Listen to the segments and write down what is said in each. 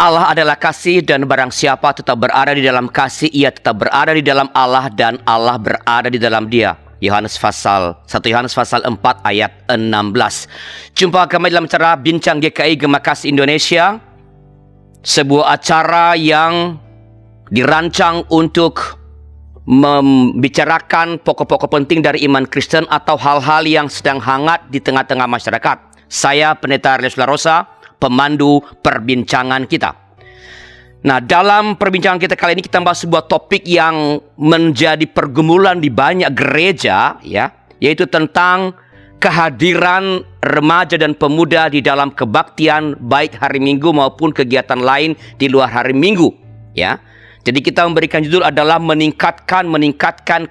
Allah adalah kasih dan barang siapa tetap berada di dalam kasih, ia tetap berada di dalam Allah dan Allah berada di dalam dia. 1 Yohanes pasal 4 ayat 16. Jumpa kami dalam acara Bincang GKI Gemakasih Indonesia, sebuah acara yang dirancang untuk membicarakan pokok-pokok penting dari iman Kristen atau hal-hal yang sedang hangat di tengah-tengah masyarakat. Saya Pendeta Arlius Larosa, pemandu perbincangan kita. Nah, dalam perbincangan kita kali ini kita bahas sebuah topik yang menjadi pergumulan di banyak gereja, ya, yaitu tentang kehadiran remaja dan pemuda di dalam kebaktian baik hari Minggu maupun kegiatan lain di luar hari Minggu, ya. Jadi kita memberikan judul adalah meningkatkan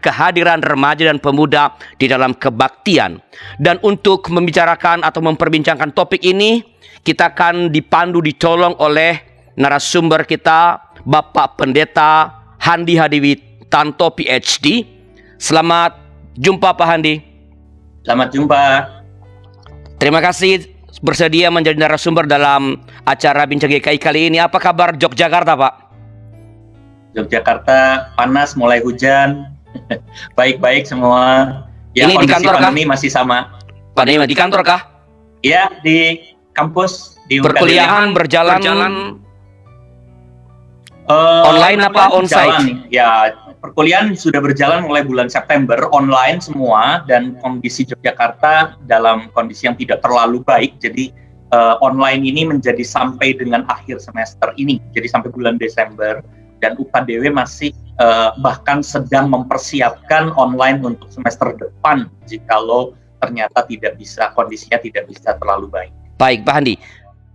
kehadiran remaja dan pemuda di dalam kebaktian. Dan untuk membicarakan atau memperbincangkan topik ini, kita akan ditolong oleh narasumber kita, Bapak Pendeta Handi Hadiwitanto PhD. Selamat jumpa Pak Handi. Selamat jumpa. Terima kasih bersedia menjadi narasumber dalam acara Bincang GKI kali ini. Apa kabar Yogyakarta, Pak? Yogyakarta panas, mulai hujan. Baik-baik semua. Ya, ini kondisi di kantor pandemi masih sama. Pandemi di kantor kah? Iya, di kampus. Di perkuliahan berjalan online apa onsite? Ya, perkuliahan sudah berjalan mulai bulan September, online semua, dan kondisi Yogyakarta dalam kondisi yang tidak terlalu baik. Jadi online ini menjadi sampai dengan akhir semester ini, jadi sampai bulan Desember. Dan UKDW masih bahkan sedang mempersiapkan online untuk semester depan jikalau ternyata kondisinya tidak bisa terlalu baik. Baik, Pak Handi.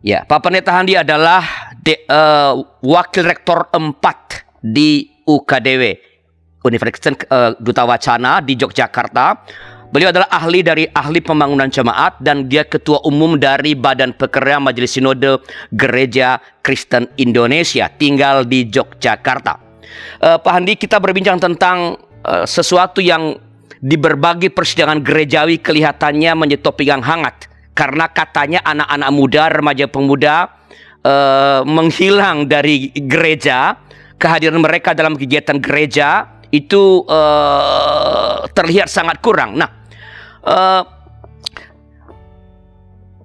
Ya, Pak Pendeta Handi adalah Wakil Rektor 4 di UKDW, Universitas Duta Wacana di Yogyakarta. Beliau adalah ahli pembangunan jemaat dan dia Ketua Umum dari Badan Pekerja Majelis Sinode Gereja Kristen Indonesia, tinggal di Yogyakarta. Pak Handi, kita berbincang tentang sesuatu yang di berbagai persidangan gerejawi kelihatannya menjadi topik yang hangat. Karena katanya anak-anak muda, remaja pemuda menghilang dari gereja, kehadiran mereka dalam kegiatan gereja itu terlihat sangat kurang. Nah,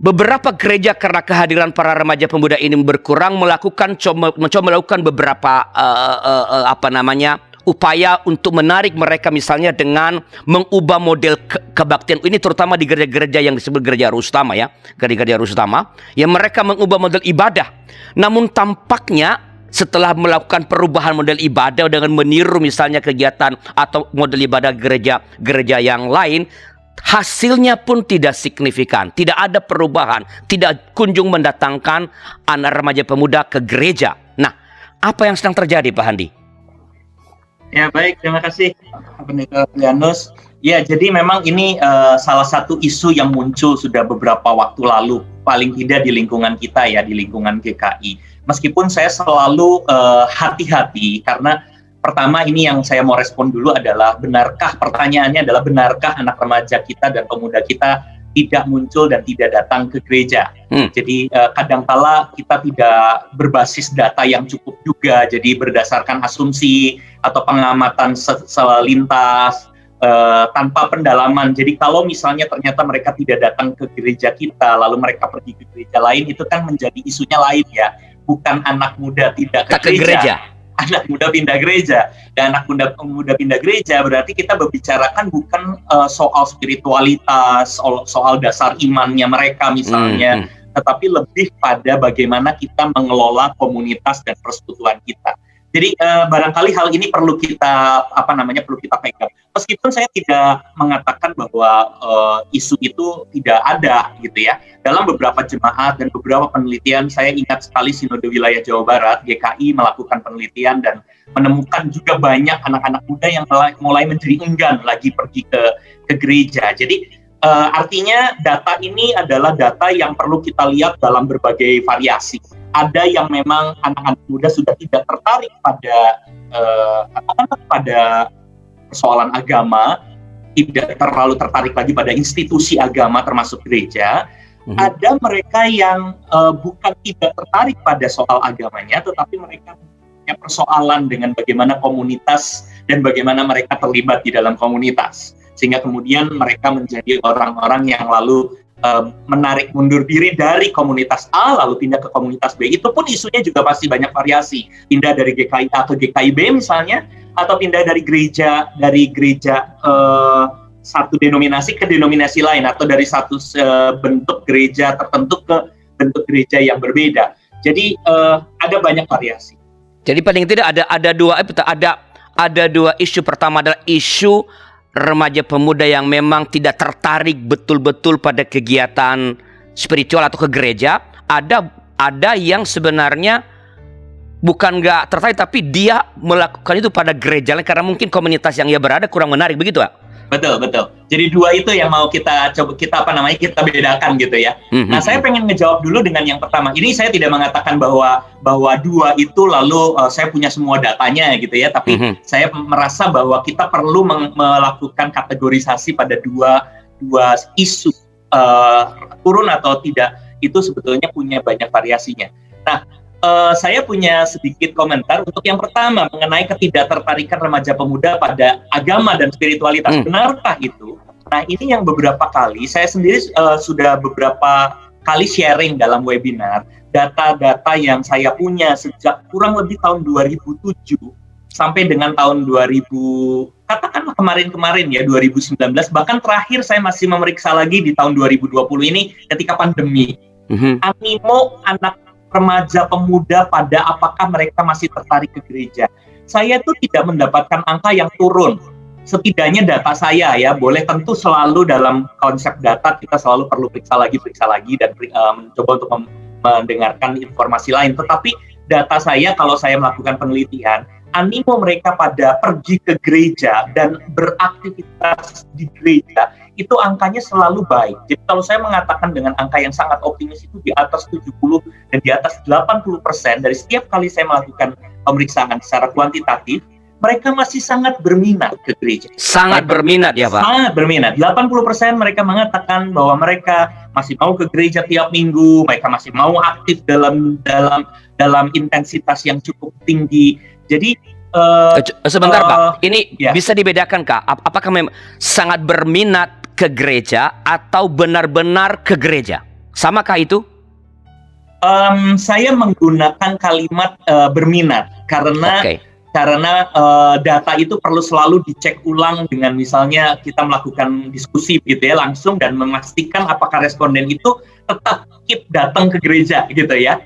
beberapa gereja karena kehadiran para remaja pemuda ini berkurang mencoba melakukan beberapa upaya untuk menarik mereka, misalnya dengan mengubah model kebaktian ini, terutama di gereja-gereja yang disebut gereja arus utama, ya, gereja arus utama, yang mereka mengubah model ibadah. Namun tampaknya setelah melakukan perubahan model ibadah dengan meniru misalnya kegiatan atau model ibadah gereja yang lain, hasilnya pun tidak signifikan, tidak ada perubahan, tidak kunjung mendatangkan anak remaja pemuda ke gereja. Nah, apa yang sedang terjadi, Pak Handi? Ya, baik, terima kasih Pendeta Arlius. Ya, jadi memang ini salah satu isu yang muncul sudah beberapa waktu lalu, paling tidak di lingkungan kita, ya, di lingkungan GKI. Meskipun saya selalu hati-hati, karena pertama ini yang saya mau respon dulu adalah pertanyaannya adalah benarkah anak remaja kita dan pemuda kita tidak muncul dan tidak datang ke gereja. Jadi kadangkala kita tidak berbasis data yang cukup juga, jadi berdasarkan asumsi atau pengamatan selintas tanpa pendalaman. Jadi kalau misalnya ternyata mereka tidak datang ke gereja kita, lalu mereka pergi ke gereja lain, itu kan menjadi isunya lain, ya. Bukan anak muda tidak ke gereja. Anak muda pindah gereja, dan anak muda pindah gereja berarti kita membicarakan bukan soal spiritualitas, soal dasar imannya mereka misalnya, tetapi lebih pada bagaimana kita mengelola komunitas dan persekutuan kita. Jadi barangkali hal ini perlu kita pegang. Meskipun saya tidak mengatakan bahwa isu itu tidak ada, gitu ya. Dalam beberapa jemaat dan beberapa penelitian, saya ingat sekali Sinode Wilayah Jawa Barat (GKI) melakukan penelitian dan menemukan juga banyak anak-anak muda yang mulai menjadi enggan lagi pergi ke gereja. Jadi artinya data ini adalah data yang perlu kita lihat dalam berbagai variasi. Ada yang memang anak-anak muda sudah tidak tertarik pada persoalan agama, tidak terlalu tertarik lagi pada institusi agama termasuk gereja. Ada mereka yang bukan tidak tertarik pada soal agamanya, tetapi mereka punya persoalan dengan bagaimana komunitas dan bagaimana mereka terlibat di dalam komunitas. Sehingga kemudian mereka menjadi orang-orang yang lalu menarik mundur diri dari komunitas A lalu pindah ke komunitas B. Itu pun isunya juga pasti banyak variasi. Pindah dari GKI A ke GKI B misalnya, atau pindah dari gereja satu denominasi ke denominasi lain, atau dari satu bentuk gereja tertentu ke bentuk gereja yang berbeda. Jadi ada banyak variasi. Jadi paling tidak ada dua isu. Pertama adalah isu remaja pemuda yang memang tidak tertarik betul-betul pada kegiatan spiritual atau ke gereja. Ada yang sebenarnya bukan nggak tertarik, tapi dia melakukan itu pada gereja karena mungkin komunitas yang ia berada kurang menarik, begitu Pak? Betul. Jadi dua itu yang mau kita bedakan gitu ya. Nah, saya pengen ngejawab dulu dengan yang pertama. Ini saya tidak mengatakan bahwa dua itu lalu saya punya semua datanya gitu ya, tapi saya merasa bahwa kita perlu melakukan kategorisasi pada dua isu, turun atau tidak itu sebetulnya punya banyak variasinya. Nah, saya punya sedikit komentar untuk yang pertama mengenai ketidaktertarikan remaja pemuda pada agama dan spiritualitas. Benarkah itu? Nah, ini yang beberapa kali saya sendiri sudah beberapa kali sharing dalam webinar data-data yang saya punya sejak kurang lebih tahun 2007 sampai dengan tahun 2000, katakanlah kemarin ya 2019, bahkan terakhir saya masih memeriksa lagi di tahun 2020 ini ketika pandemi. Animo anak remaja pemuda pada apakah mereka masih tertarik ke gereja. Saya tuh tidak mendapatkan angka yang turun. Setidaknya data saya ya, boleh tentu selalu dalam konsep data kita selalu perlu periksa lagi dan mencoba untuk mendengarkan informasi lain. Tetapi data saya kalau saya melakukan penelitian, animo mereka pada pergi ke gereja dan beraktivitas di gereja itu angkanya selalu baik. Jadi kalau saya mengatakan dengan angka yang sangat optimis itu di atas 70 dan di atas 80% dari setiap kali saya melakukan pemeriksaan secara kuantitatif, mereka masih sangat berminat ke gereja. Sangat berminat ya Pak? Sangat berminat. 80% mereka mengatakan bahwa mereka masih mau ke gereja tiap minggu, mereka masih mau aktif dalam intensitas yang cukup tinggi. Jadi sebentar Pak, ini bisa dibedakan Kak? Apakah memang sangat berminat ke gereja atau benar-benar ke gereja? Samakah itu? Saya menggunakan kalimat berminat karena data itu perlu selalu dicek ulang dengan misalnya kita melakukan diskusi gitu ya langsung dan memastikan apakah responden itu tetap keep datang ke gereja gitu ya.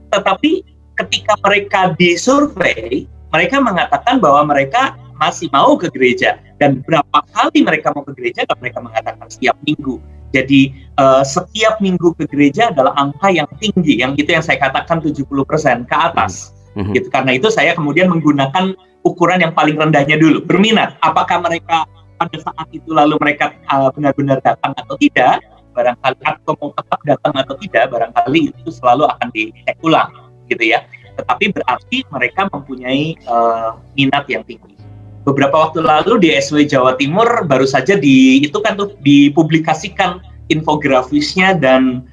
Tetapi ketika mereka disurvei, mereka mengatakan bahwa mereka masih mau ke gereja. Dan berapa kali mereka mau ke gereja, dan mereka mengatakan setiap minggu. Jadi setiap minggu ke gereja adalah angka yang tinggi, yang itu yang saya katakan 70% ke atas. Gitu. Karena itu saya kemudian menggunakan ukuran yang paling rendahnya dulu. Berminat, apakah mereka pada saat itu lalu mereka benar-benar datang atau tidak, barangkali atau mau tetap datang atau tidak, barangkali itu selalu akan dicek ulang. Gitu ya, tetapi berarti mereka mempunyai minat yang tinggi. Beberapa waktu lalu di SW Jawa Timur baru saja dipublikasikan infografisnya dan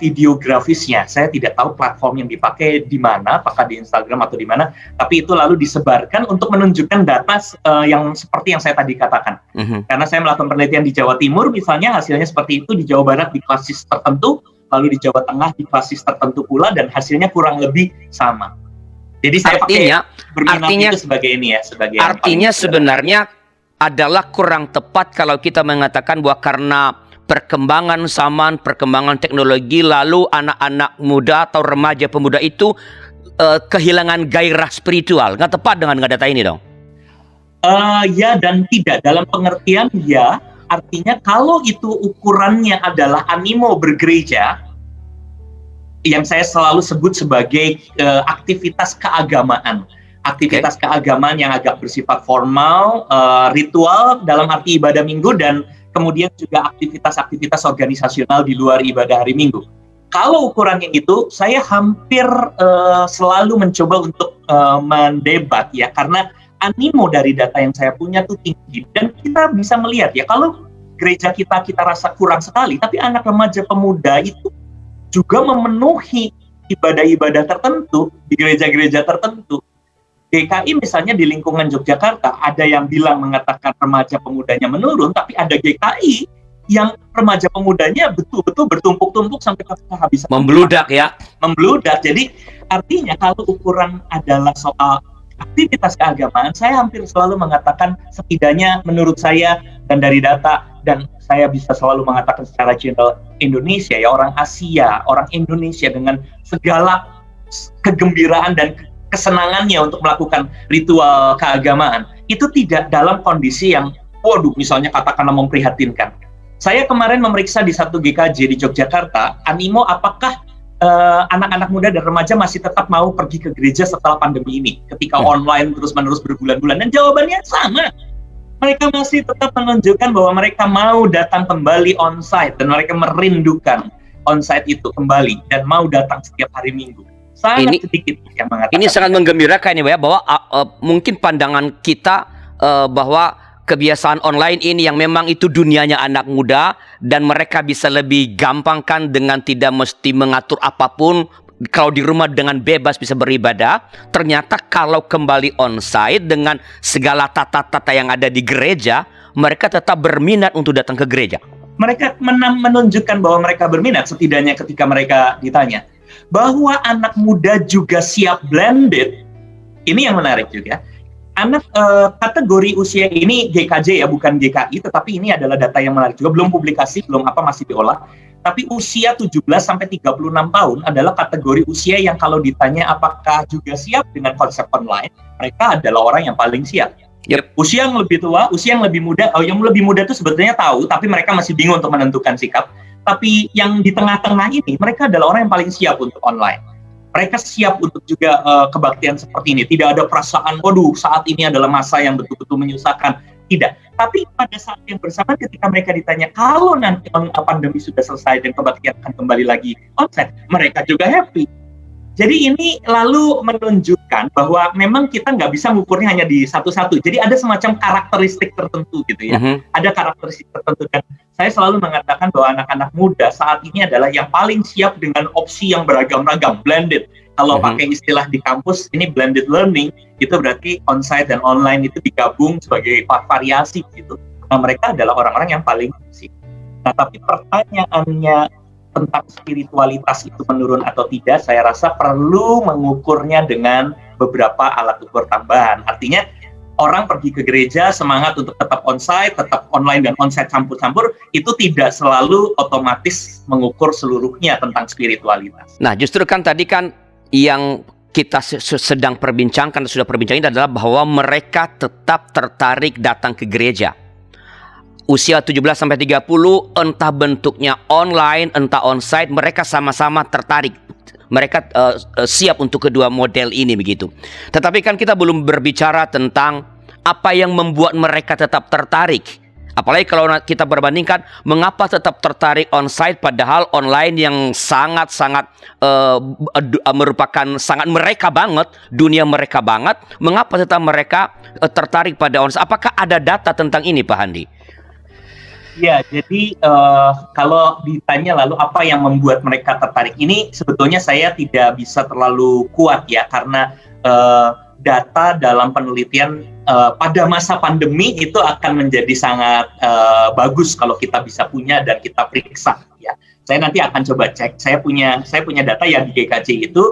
videografisnya. Saya tidak tahu platform yang dipakai di mana, apakah di Instagram atau di mana, tapi itu lalu disebarkan untuk menunjukkan data yang seperti yang saya tadi katakan. Karena saya melakukan penelitian di Jawa Timur, misalnya hasilnya seperti itu, di Jawa Barat di klasis tertentu, lalu di Jawa Tengah di klasis tertentu pula, dan hasilnya kurang lebih sama. Jadi saya berminat itu sebagai ini ya, sebagai artinya sebenarnya adalah kurang tepat kalau kita mengatakan bahwa karena perkembangan zaman, perkembangan teknologi, lalu anak-anak muda atau remaja pemuda itu kehilangan gairah spiritual. Nggak tepat dengan data ini dong? Ya dan tidak. Dalam pengertian ya, artinya kalau itu ukurannya adalah animo bergereja, yang saya selalu sebut sebagai aktivitas keagamaan. Aktivitas keagamaan yang agak bersifat formal, ritual dalam arti ibadah minggu, dan kemudian juga aktivitas-aktivitas organisasional di luar ibadah hari Minggu. Kalau ukurannya itu, saya hampir selalu mencoba untuk mendebat ya, karena animo dari data yang saya punya tuh tinggi. Dan kita bisa melihat ya, kalau gereja kita rasa kurang sekali, tapi anak remaja pemuda itu juga memenuhi ibadah-ibadah tertentu di gereja-gereja tertentu. GKI misalnya di lingkungan Yogyakarta, ada yang bilang mengatakan remaja pemudanya menurun, tapi ada GKI yang remaja pemudanya betul-betul bertumpuk-tumpuk sampai kehabisan. Membludak ya. Membludak. Jadi artinya kalau ukuran adalah soal aktivitas keagamaan, saya hampir selalu mengatakan, setidaknya menurut saya dan dari data, dan saya bisa selalu mengatakan secara general, Indonesia ya, orang Asia, orang Indonesia dengan segala kegembiraan dan kesenangannya untuk melakukan ritual keagamaan, itu tidak dalam kondisi yang, waduh, misalnya katakanlah memprihatinkan. Saya kemarin memeriksa di satu GKJ di Yogyakarta, animo apakah anak-anak muda dan remaja masih tetap mau pergi ke gereja setelah pandemi ini, ketika online terus-menerus berbulan-bulan, dan jawabannya sama. Mereka masih tetap menunjukkan bahwa mereka mau datang kembali onsite, dan mereka merindukan onsite itu kembali, dan mau datang setiap hari Minggu. Sangat sedikit yang mengatakan. Ini sangat menggembirakan ya, bahwa mungkin pandangan kita bahwa kebiasaan online ini yang memang itu dunianya anak muda, dan mereka bisa lebih gampang kan dengan tidak mesti mengatur apapun, kalau di rumah dengan bebas bisa beribadah. Ternyata kalau kembali onsite dengan segala tata-tata yang ada di gereja, mereka tetap berminat untuk datang ke gereja. Mereka menunjukkan bahwa mereka berminat, setidaknya ketika mereka ditanya bahwa anak muda juga siap blended. Ini yang menarik juga. Anak kategori usia ini GKJ ya, bukan GKI, tetapi ini adalah data yang menarik juga, belum publikasi, belum apa, masih diolah. Tapi usia 17 sampai 36 tahun adalah kategori usia yang kalau ditanya apakah juga siap dengan konsep online, mereka adalah orang yang paling siap. Yep. Usia yang lebih tua, usia yang lebih muda, yang lebih muda itu sebetulnya tahu, tapi mereka masih bingung untuk menentukan sikap. Tapi yang di tengah-tengah ini, mereka adalah orang yang paling siap untuk online. Mereka siap untuk juga kebaktian seperti ini. Tidak ada perasaan, waduh, saat ini adalah masa yang betul-betul menyusahkan. Tidak. Tapi pada saat yang bersamaan ketika mereka ditanya, kalau nanti pandemi sudah selesai dan kebaktian akan kembali lagi onsite, mereka juga happy. Jadi ini lalu menunjukkan bahwa memang kita nggak bisa mengukurnya hanya di satu-satu. Jadi ada semacam karakteristik tertentu gitu ya. Ada karakteristik tertentu, dan saya selalu mengatakan bahwa anak-anak muda saat ini adalah yang paling siap dengan opsi yang beragam-ragam, blended. Kalau pakai istilah di kampus, ini blended learning, itu berarti onsite dan online itu digabung sebagai variasi gitu. Nah, mereka adalah orang-orang yang paling siap. Nah, tapi pertanyaannya tentang spiritualitas itu menurun atau tidak, saya rasa perlu mengukurnya dengan beberapa alat ukur tambahan. Artinya, orang pergi ke gereja semangat untuk tetap onsite, tetap online dan onsite campur-campur, itu tidak selalu otomatis mengukur seluruhnya tentang spiritualitas. Nah, justru kan tadi kan yang kita sedang perbincangkan, sudah perbincangkan adalah bahwa mereka tetap tertarik datang ke gereja. Usia 17-30, entah bentuknya online, entah onsite, mereka sama-sama tertarik. Mereka siap untuk kedua model ini begitu. Tetapi kan kita belum berbicara tentang apa yang membuat mereka tetap tertarik. Apalagi kalau kita berbandingkan, mengapa tetap tertarik onsite padahal online yang sangat-sangat merupakan sangat mereka banget, dunia mereka banget. Mengapa tetap mereka tertarik pada onsite? Apakah ada data tentang ini, Pak Handi? Ya, jadi kalau ditanya lalu apa yang membuat mereka tertarik, ini sebetulnya saya tidak bisa terlalu kuat ya, karena data dalam penelitian pada masa pandemi itu akan menjadi sangat bagus kalau kita bisa punya dan kita periksa ya. Saya nanti akan coba cek. Saya punya data yang di GKJ itu,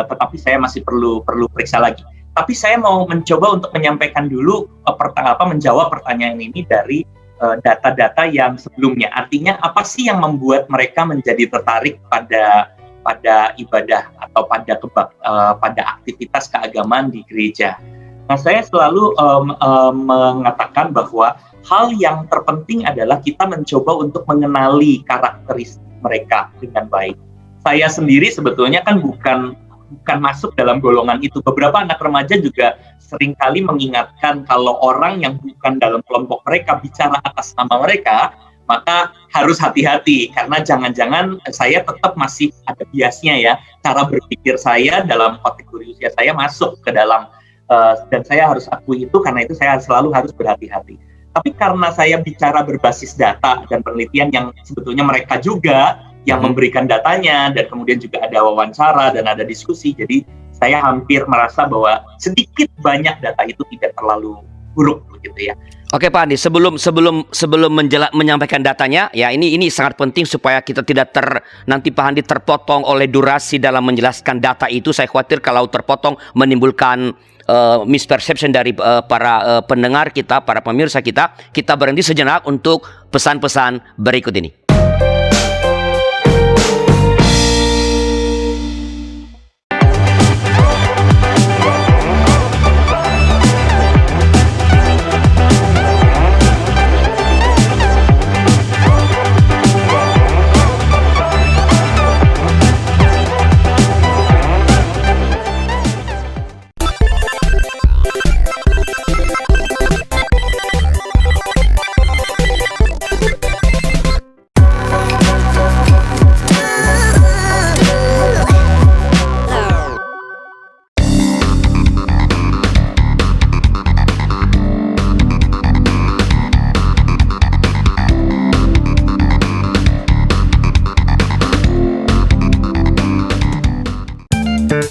tetapi saya masih perlu periksa lagi. Tapi saya mau mencoba untuk menyampaikan dulu menjawab pertanyaan ini dari data-data yang sebelumnya. Artinya apa sih yang membuat mereka menjadi tertarik pada ibadah atau pada aktivitas keagamaan di gereja? Nah, saya selalu mengatakan bahwa hal yang terpenting adalah kita mencoba untuk mengenali karakteristik mereka dengan baik. Saya sendiri sebetulnya kan bukan masuk dalam golongan itu. Beberapa anak remaja juga seringkali mengingatkan kalau orang yang bukan dalam kelompok mereka bicara atas nama mereka, maka harus hati-hati, karena jangan-jangan saya tetap masih ada biasnya ya, cara berpikir saya dalam kategori usia saya masuk ke dalam, dan saya harus akui itu, karena itu saya selalu harus berhati-hati. Tapi karena saya bicara berbasis data dan penelitian yang sebetulnya mereka juga yang memberikan datanya, dan kemudian juga ada wawancara dan ada diskusi, jadi saya hampir merasa bahwa sedikit banyak data itu tidak terlalu buruk begitu ya. Oke Pak Andi, sebelum menyampaikan datanya, ya ini sangat penting supaya kita tidak nanti Pak Andi terpotong oleh durasi dalam menjelaskan data itu. Saya khawatir kalau terpotong menimbulkan misperception dari para pendengar kita, para pemirsa kita. Kita berhenti sejenak untuk pesan-pesan berikut ini.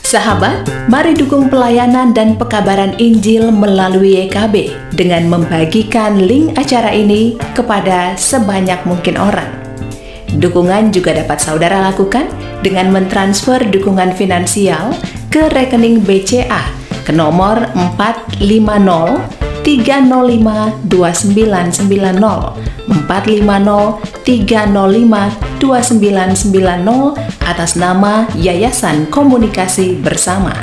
Sahabat, mari dukung pelayanan dan pekabaran Injil melalui YKB dengan membagikan link acara ini kepada sebanyak mungkin orang. Dukungan juga dapat saudara lakukan dengan mentransfer dukungan finansial ke rekening BCA ke nomor 450 305 2990 450 305 2990 atas nama Yayasan Komunikasi Bersama.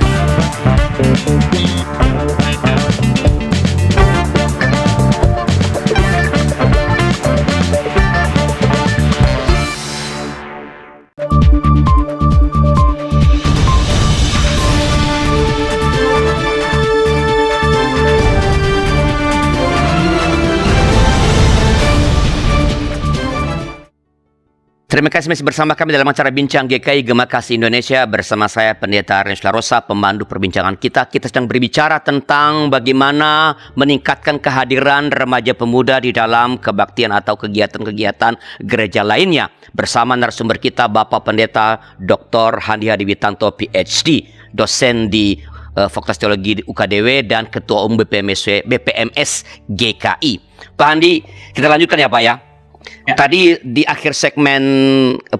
Terima kasih masih bersama kami dalam acara Bincang GKI Gema Kasih Indonesia bersama saya Pendeta Ernest Larosa, pemandu perbincangan kita. Kita sedang berbicara tentang bagaimana meningkatkan kehadiran remaja pemuda di dalam kebaktian atau kegiatan-kegiatan gereja lainnya. Bersama narasumber kita Bapak Pendeta Dr. Handi Hadiwitanto PhD, dosen di Fakultas Teologi UKDW dan Ketua Umum BPMS GKI. Pak Handi, kita lanjutkan ya Pak ya. Tadi di akhir segmen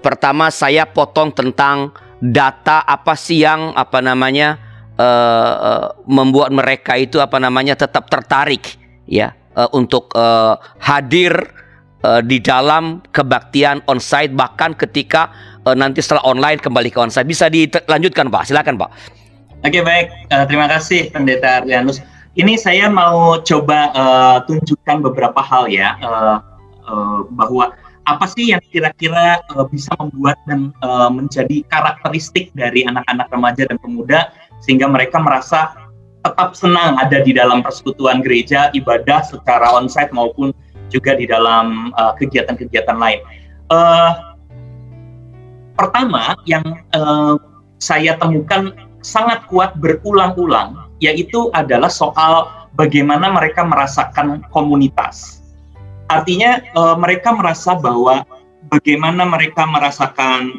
pertama saya potong tentang data apa sih yang membuat mereka itu tetap tertarik ya untuk hadir di dalam kebaktian onsite, bahkan ketika nanti setelah online kembali ke onsite. Bisa dilanjutkan Pak, silakan Pak. Oke, baik, terima kasih Pendeta Arlianus. Ini saya mau coba tunjukkan beberapa hal ya. Bahwa apa sih yang kira-kira bisa membuat dan menjadi karakteristik dari anak-anak remaja dan pemuda sehingga mereka merasa tetap senang ada di dalam persekutuan gereja, ibadah secara onsite maupun juga di dalam kegiatan-kegiatan lain. Pertama yang saya temukan sangat kuat berulang-ulang yaitu adalah soal bagaimana mereka merasakan komunitas. Artinya mereka merasa bahwa bagaimana mereka merasakan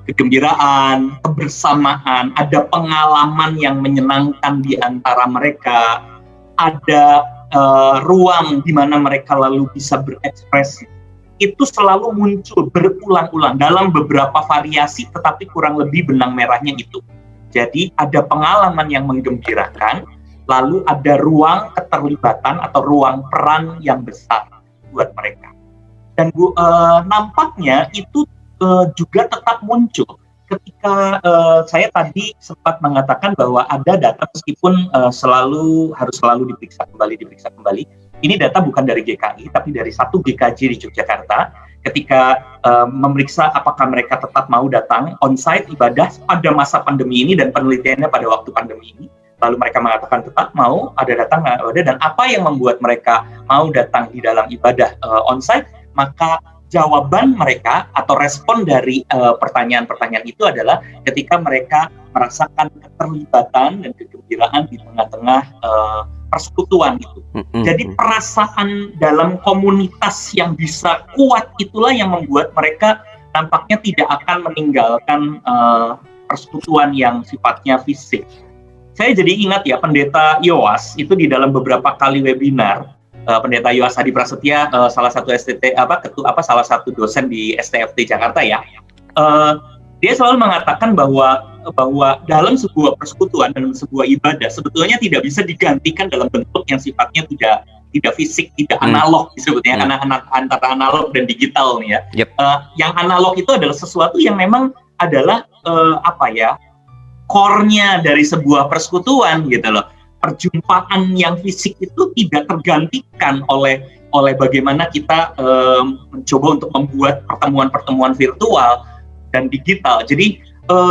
kegembiraan, kebersamaan, ada pengalaman yang menyenangkan di antara mereka, ada ruang di mana mereka lalu bisa berekspresi. Itu selalu muncul berulang-ulang dalam beberapa variasi, tetapi kurang lebih benang merahnya itu. Jadi ada pengalaman yang menggembirakan, lalu ada ruang keterlibatan atau ruang peran yang besar buat mereka. Dan nampaknya itu juga tetap muncul ketika saya tadi sempat mengatakan bahwa ada data meskipun harus selalu diperiksa kembali. Ini data bukan dari GKI tapi dari satu GKJ di Yogyakarta ketika memeriksa apakah mereka tetap mau datang onsite ibadah pada masa pandemi ini dan penelitiannya pada waktu pandemi ini. Lalu mereka mengatakan tetap mau, ada datang, dan apa yang membuat mereka mau datang di dalam ibadah onsite, maka jawaban mereka atau respon dari pertanyaan-pertanyaan itu adalah ketika mereka merasakan keterlibatan dan kegembiraan di tengah-tengah persekutuan itu. Jadi perasaan dalam komunitas yang bisa kuat itulah yang membuat mereka nampaknya tidak akan meninggalkan persekutuan yang sifatnya fisik. Saya jadi ingat ya, Pendeta Yoas itu di dalam beberapa kali webinar, Pendeta Yoas Hadi Prasetya, salah satu salah satu dosen di STFT Jakarta ya, dia selalu mengatakan bahwa dalam sebuah persekutuan, dalam sebuah ibadah sebetulnya tidak bisa digantikan dalam bentuk yang sifatnya tidak fisik, tidak analog disebutnya, karena antara analog dan digital nih ya. Yang analog itu adalah sesuatu yang memang adalah core-nya dari sebuah persekutuan gitu loh. Perjumpaan yang fisik itu tidak tergantikan oleh bagaimana kita mencoba untuk membuat pertemuan-pertemuan virtual dan digital. Jadi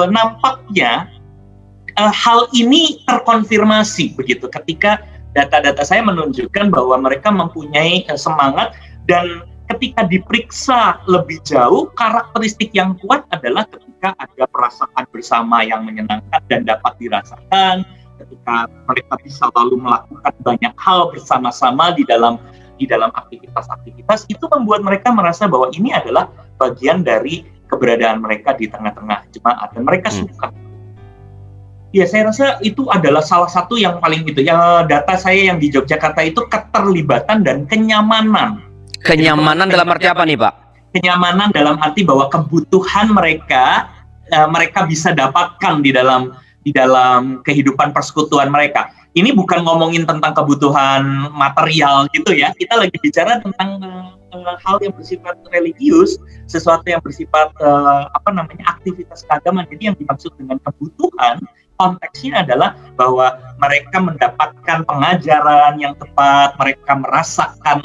nampaknya hal ini terkonfirmasi begitu ketika data-data saya menunjukkan bahwa mereka mempunyai semangat, dan ketika diperiksa lebih jauh, karakteristik yang kuat adalah ketika ada perasaan bersama yang menyenangkan dan dapat dirasakan, ketika mereka bisa lalu melakukan banyak hal bersama-sama di dalam aktivitas-aktivitas, itu membuat mereka merasa bahwa ini adalah bagian dari keberadaan mereka di tengah-tengah jemaat, dan mereka suka. Ya, saya rasa itu adalah salah satu yang paling data saya yang di Yogyakarta itu keterlibatan dan kenyamanan. Kenyamanan dalam arti apa nih, Pak? Kenyamanan dalam arti bahwa kebutuhan mereka bisa dapatkan di dalam kehidupan persekutuan mereka. Ini bukan ngomongin tentang kebutuhan material gitu ya. Kita lagi bicara tentang hal yang bersifat religius, sesuatu yang bersifat aktivitas keagamaan. Jadi yang dimaksud dengan kebutuhan, konteksnya adalah bahwa mereka mendapatkan pengajaran yang tepat, mereka merasakan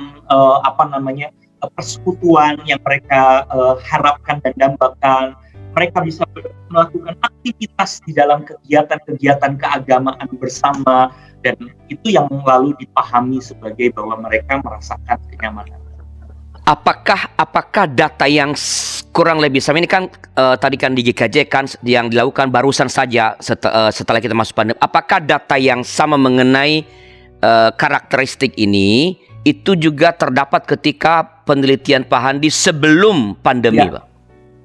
persekutuan yang mereka harapkan dan dambakan. Mereka bisa melakukan aktivitas di dalam kegiatan-kegiatan keagamaan bersama, dan itu yang lalu dipahami sebagai bahwa mereka merasakan kenyamanan. Apakah data yang kurang lebih sama ini kan tadi kan di GKJ kan yang dilakukan barusan saja setelah kita masuk pandemi. Apakah data yang sama mengenai karakteristik ini itu juga terdapat ketika penelitian Pak Handi sebelum pandemi, Pak?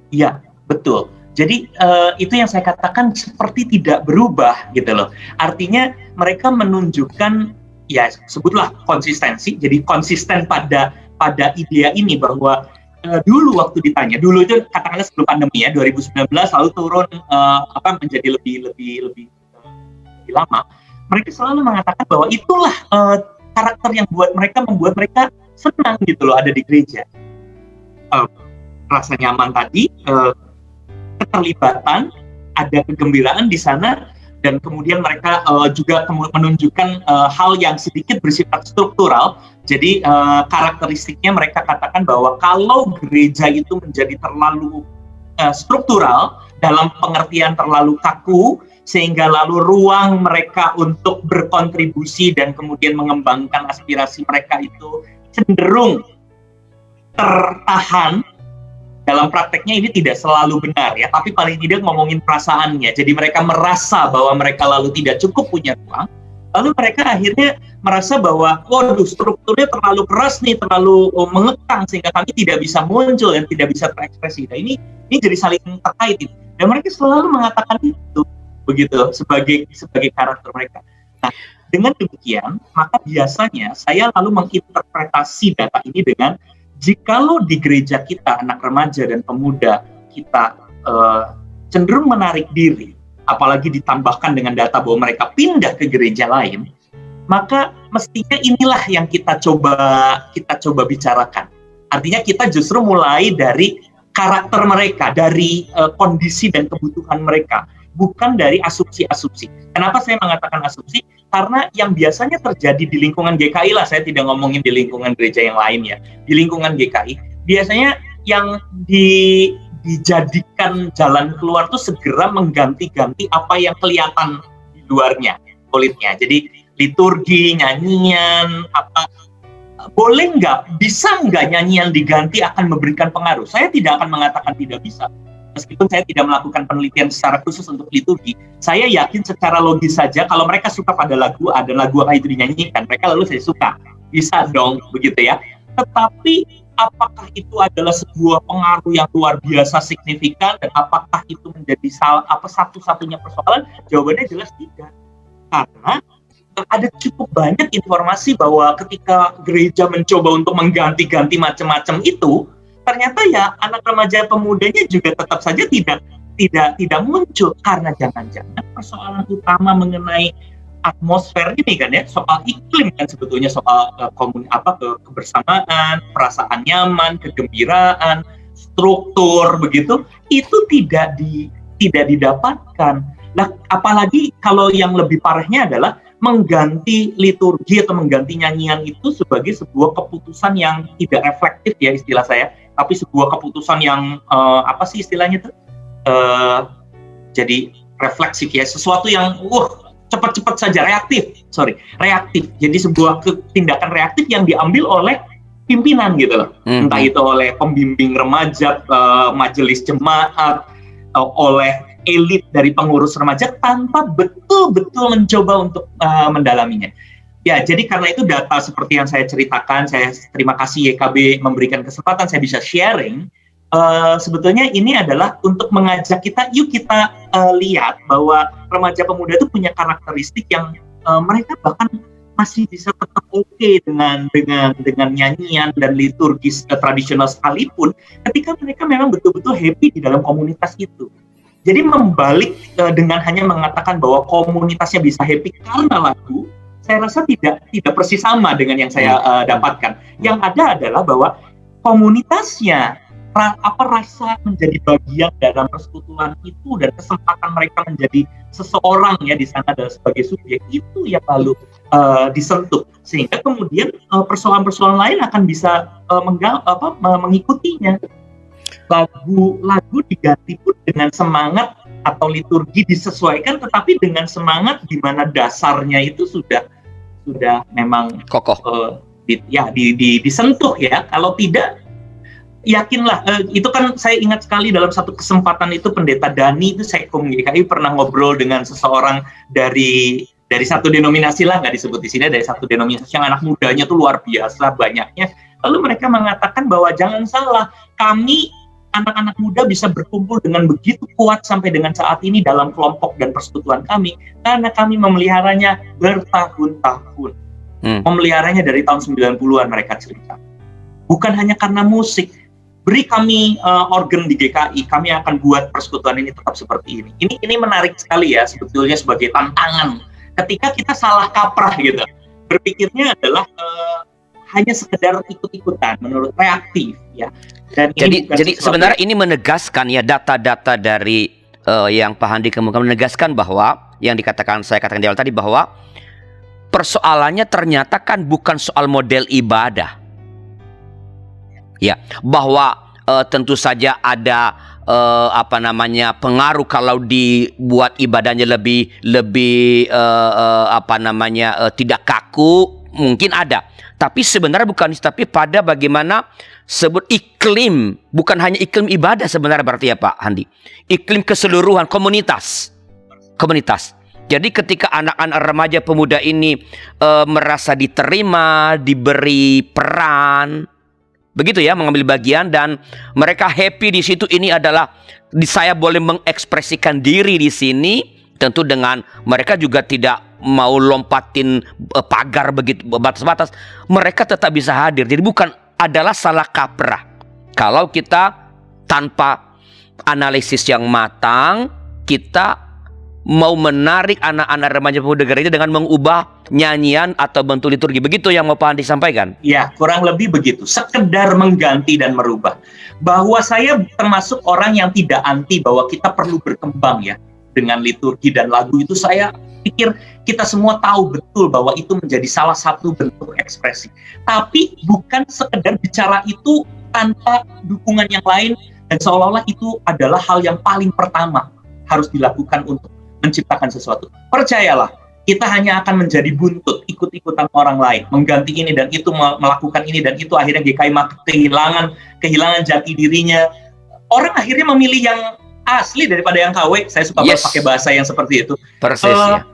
Iya, betul. Jadi itu yang saya katakan seperti tidak berubah gitu loh. Artinya mereka menunjukkan, ya sebutlah konsistensi. Jadi konsisten pada idea ini bahwa dulu waktu ditanya, dulu itu katakanlah sebelum pandemi ya, 2019 lalu turun menjadi lebih lama. Mereka selalu mengatakan bahwa itulah karakter yang membuat mereka senang gitu loh ada di gereja. Rasa nyaman tadi, keterlibatan, ada kegembiraan di sana, dan kemudian mereka juga menunjukkan hal yang sedikit bersifat struktural. Jadi karakteristiknya mereka katakan bahwa kalau gereja itu menjadi terlalu struktural, dalam pengertian terlalu kaku, sehingga lalu ruang mereka untuk berkontribusi dan kemudian mengembangkan aspirasi mereka itu cenderung tertahan. Dalam prakteknya ini tidak selalu benar ya, tapi paling tidak ngomongin perasaannya. Jadi mereka merasa bahwa mereka lalu tidak cukup punya ruang, lalu mereka akhirnya merasa bahwa waduh, strukturnya terlalu keras nih, terlalu mengekang sehingga kami tidak bisa muncul dan tidak bisa berekspresi. Nah ini jadi saling terkait. Dan mereka selalu mengatakan itu begitu sebagai karakter mereka. Nah, dengan demikian, maka biasanya saya lalu menginterpretasi data ini dengan jikalau di gereja kita, anak remaja dan pemuda kita cenderung menarik diri, apalagi ditambahkan dengan data bahwa mereka pindah ke gereja lain, maka mestinya inilah yang kita coba bicarakan. Artinya kita justru mulai dari karakter mereka, dari kondisi dan kebutuhan mereka, bukan dari asumsi-asumsi. Kenapa saya mengatakan asumsi? Karena yang biasanya terjadi di lingkungan GKI lah, saya tidak ngomongin di lingkungan gereja yang lain ya. Di lingkungan GKI, biasanya yang dijadikan jalan keluar tuh segera mengganti-ganti apa yang kelihatan di luarnya, kulitnya. Jadi liturgi, nyanyian, bisa nggak nyanyian diganti akan memberikan pengaruh? Saya tidak akan mengatakan tidak bisa. meskipun saya tidak melakukan penelitian secara khusus untuk liturgi, saya yakin secara logis saja kalau mereka suka pada lagu, ada lagu apa itu dinyanyikan, mereka lalu saya suka. Bisa dong, begitu ya. Tetapi apakah itu adalah sebuah pengaruh yang luar biasa signifikan dan apakah itu menjadi satu-satunya persoalan? Jawabannya jelas tidak. Karena ada cukup banyak informasi bahwa ketika gereja mencoba untuk mengganti-ganti macam-macam itu, ternyata ya anak remaja pemudanya juga tetap saja tidak muncul, karena jangan-jangan persoalan utama mengenai atmosfer ini kan ya, soal iklim kan sebetulnya, soal kebersamaan, perasaan nyaman, kegembiraan, struktur begitu, itu tidak didapatkan. Nah, apalagi kalau yang lebih parahnya adalah mengganti liturgi atau mengganti nyanyian itu sebagai sebuah keputusan yang tidak reflektif ya istilah saya, tapi sebuah keputusan yang apa sih istilahnya tuh? Jadi refleksif ya, sesuatu yang cepat-cepat saja, reaktif. Jadi sebuah tindakan reaktif yang diambil oleh pimpinan gitu loh. Entah itu oleh pembimbing remaja, majelis jemaat, oleh elit dari pengurus remaja tanpa betul-betul mencoba untuk mendalaminya. Ya, jadi karena itu data seperti yang saya ceritakan, saya terima kasih YKB memberikan kesempatan saya bisa sharing. Sebetulnya ini adalah untuk mengajak kita, yuk kita lihat bahwa remaja pemuda itu punya karakteristik yang mereka bahkan masih bisa tetap oke dengan nyanyian dan liturgis tradisional sekalipun, ketika mereka memang betul-betul happy di dalam komunitas itu. Jadi membalik dengan hanya mengatakan bahwa komunitasnya bisa happy karena lagu, saya rasa tidak persis sama dengan yang saya dapatkan. Yang ada adalah bahwa komunitasnya, rasa menjadi bagian dalam persekutuan itu dan kesempatan mereka menjadi seseorang ya di sana adalah sebagai subjek, itu yang lalu disentuh, sehingga kemudian persoalan-persoalan lain akan bisa mengikutinya. Lagu diganti pun dengan semangat atau liturgi disesuaikan, tetapi dengan semangat di mana dasarnya itu sudah memang kokoh, disentuh ya. Kalau tidak, yakinlah, itu kan saya ingat sekali dalam satu kesempatan itu Pendeta Dani itu Sekum GKI pernah ngobrol dengan seseorang dari satu denominasi lah, nggak disebut di sini, dari satu denominasi yang anak mudanya tuh luar biasa banyaknya. Lalu mereka mengatakan bahwa jangan salah, kami anak-anak muda bisa berkumpul dengan begitu kuat sampai dengan saat ini dalam kelompok dan persekutuan kami karena kami memeliharanya bertahun-tahun. Memeliharanya dari tahun 90-an mereka cerita. Bukan hanya karena musik. Beri kami organ di GKI, kami akan buat persekutuan ini tetap seperti ini. Ini menarik sekali ya sebetulnya sebagai tantangan. Ketika kita salah kaprah gitu, berpikirnya adalah hanya sekedar ikut-ikutan, menurut reaktif ya. Dan jadi sebenarnya ini menegaskan ya, data-data dari yang Pak Handi kemukakan menegaskan bahwa yang saya katakan di awal tadi, bahwa persoalannya ternyata kan bukan soal model ibadah. Ya, bahwa tentu saja ada pengaruh kalau dibuat ibadahnya lebih tidak kaku, mungkin ada. Tapi sebenarnya bukan, tapi pada bagaimana sebut iklim, bukan hanya iklim ibadah sebenarnya berarti ya Pak Handi. Iklim keseluruhan komunitas. Jadi ketika anak-anak remaja pemuda ini merasa diterima, diberi peran, begitu ya, mengambil bagian dan mereka happy di situ, ini adalah saya boleh mengekspresikan diri di sini, tentu dengan mereka juga tidak mau lompatin pagar begitu batas-batas, mereka tetap bisa hadir. Jadi bukan adalah salah kaprah kalau kita tanpa analisis yang matang kita mau menarik anak-anak remaja pemuda gereja dengan mengubah nyanyian atau bentuk liturgi. Begitu yang mau Pak Andi sampaikan? Ya, kurang lebih begitu. Sekedar mengganti dan merubah. Bahwa saya termasuk orang yang tidak anti bahwa kita perlu berkembang ya dengan liturgi dan lagu itu. Saya pikir kita semua tahu betul bahwa itu menjadi salah satu bentuk ekspresi. Tapi bukan sekedar bicara itu tanpa dukungan yang lain dan seolah-olah itu adalah hal yang paling pertama harus dilakukan untuk menciptakan sesuatu. Percayalah, kita hanya akan menjadi buntut, ikut-ikutan orang lain, mengganti ini dan itu, melakukan ini dan itu, akhirnya GKI kehilangan jati dirinya. orang akhirnya memilih yang asli daripada yang KW. Saya suka banget pakai bahasa yang seperti itu. Persis ya.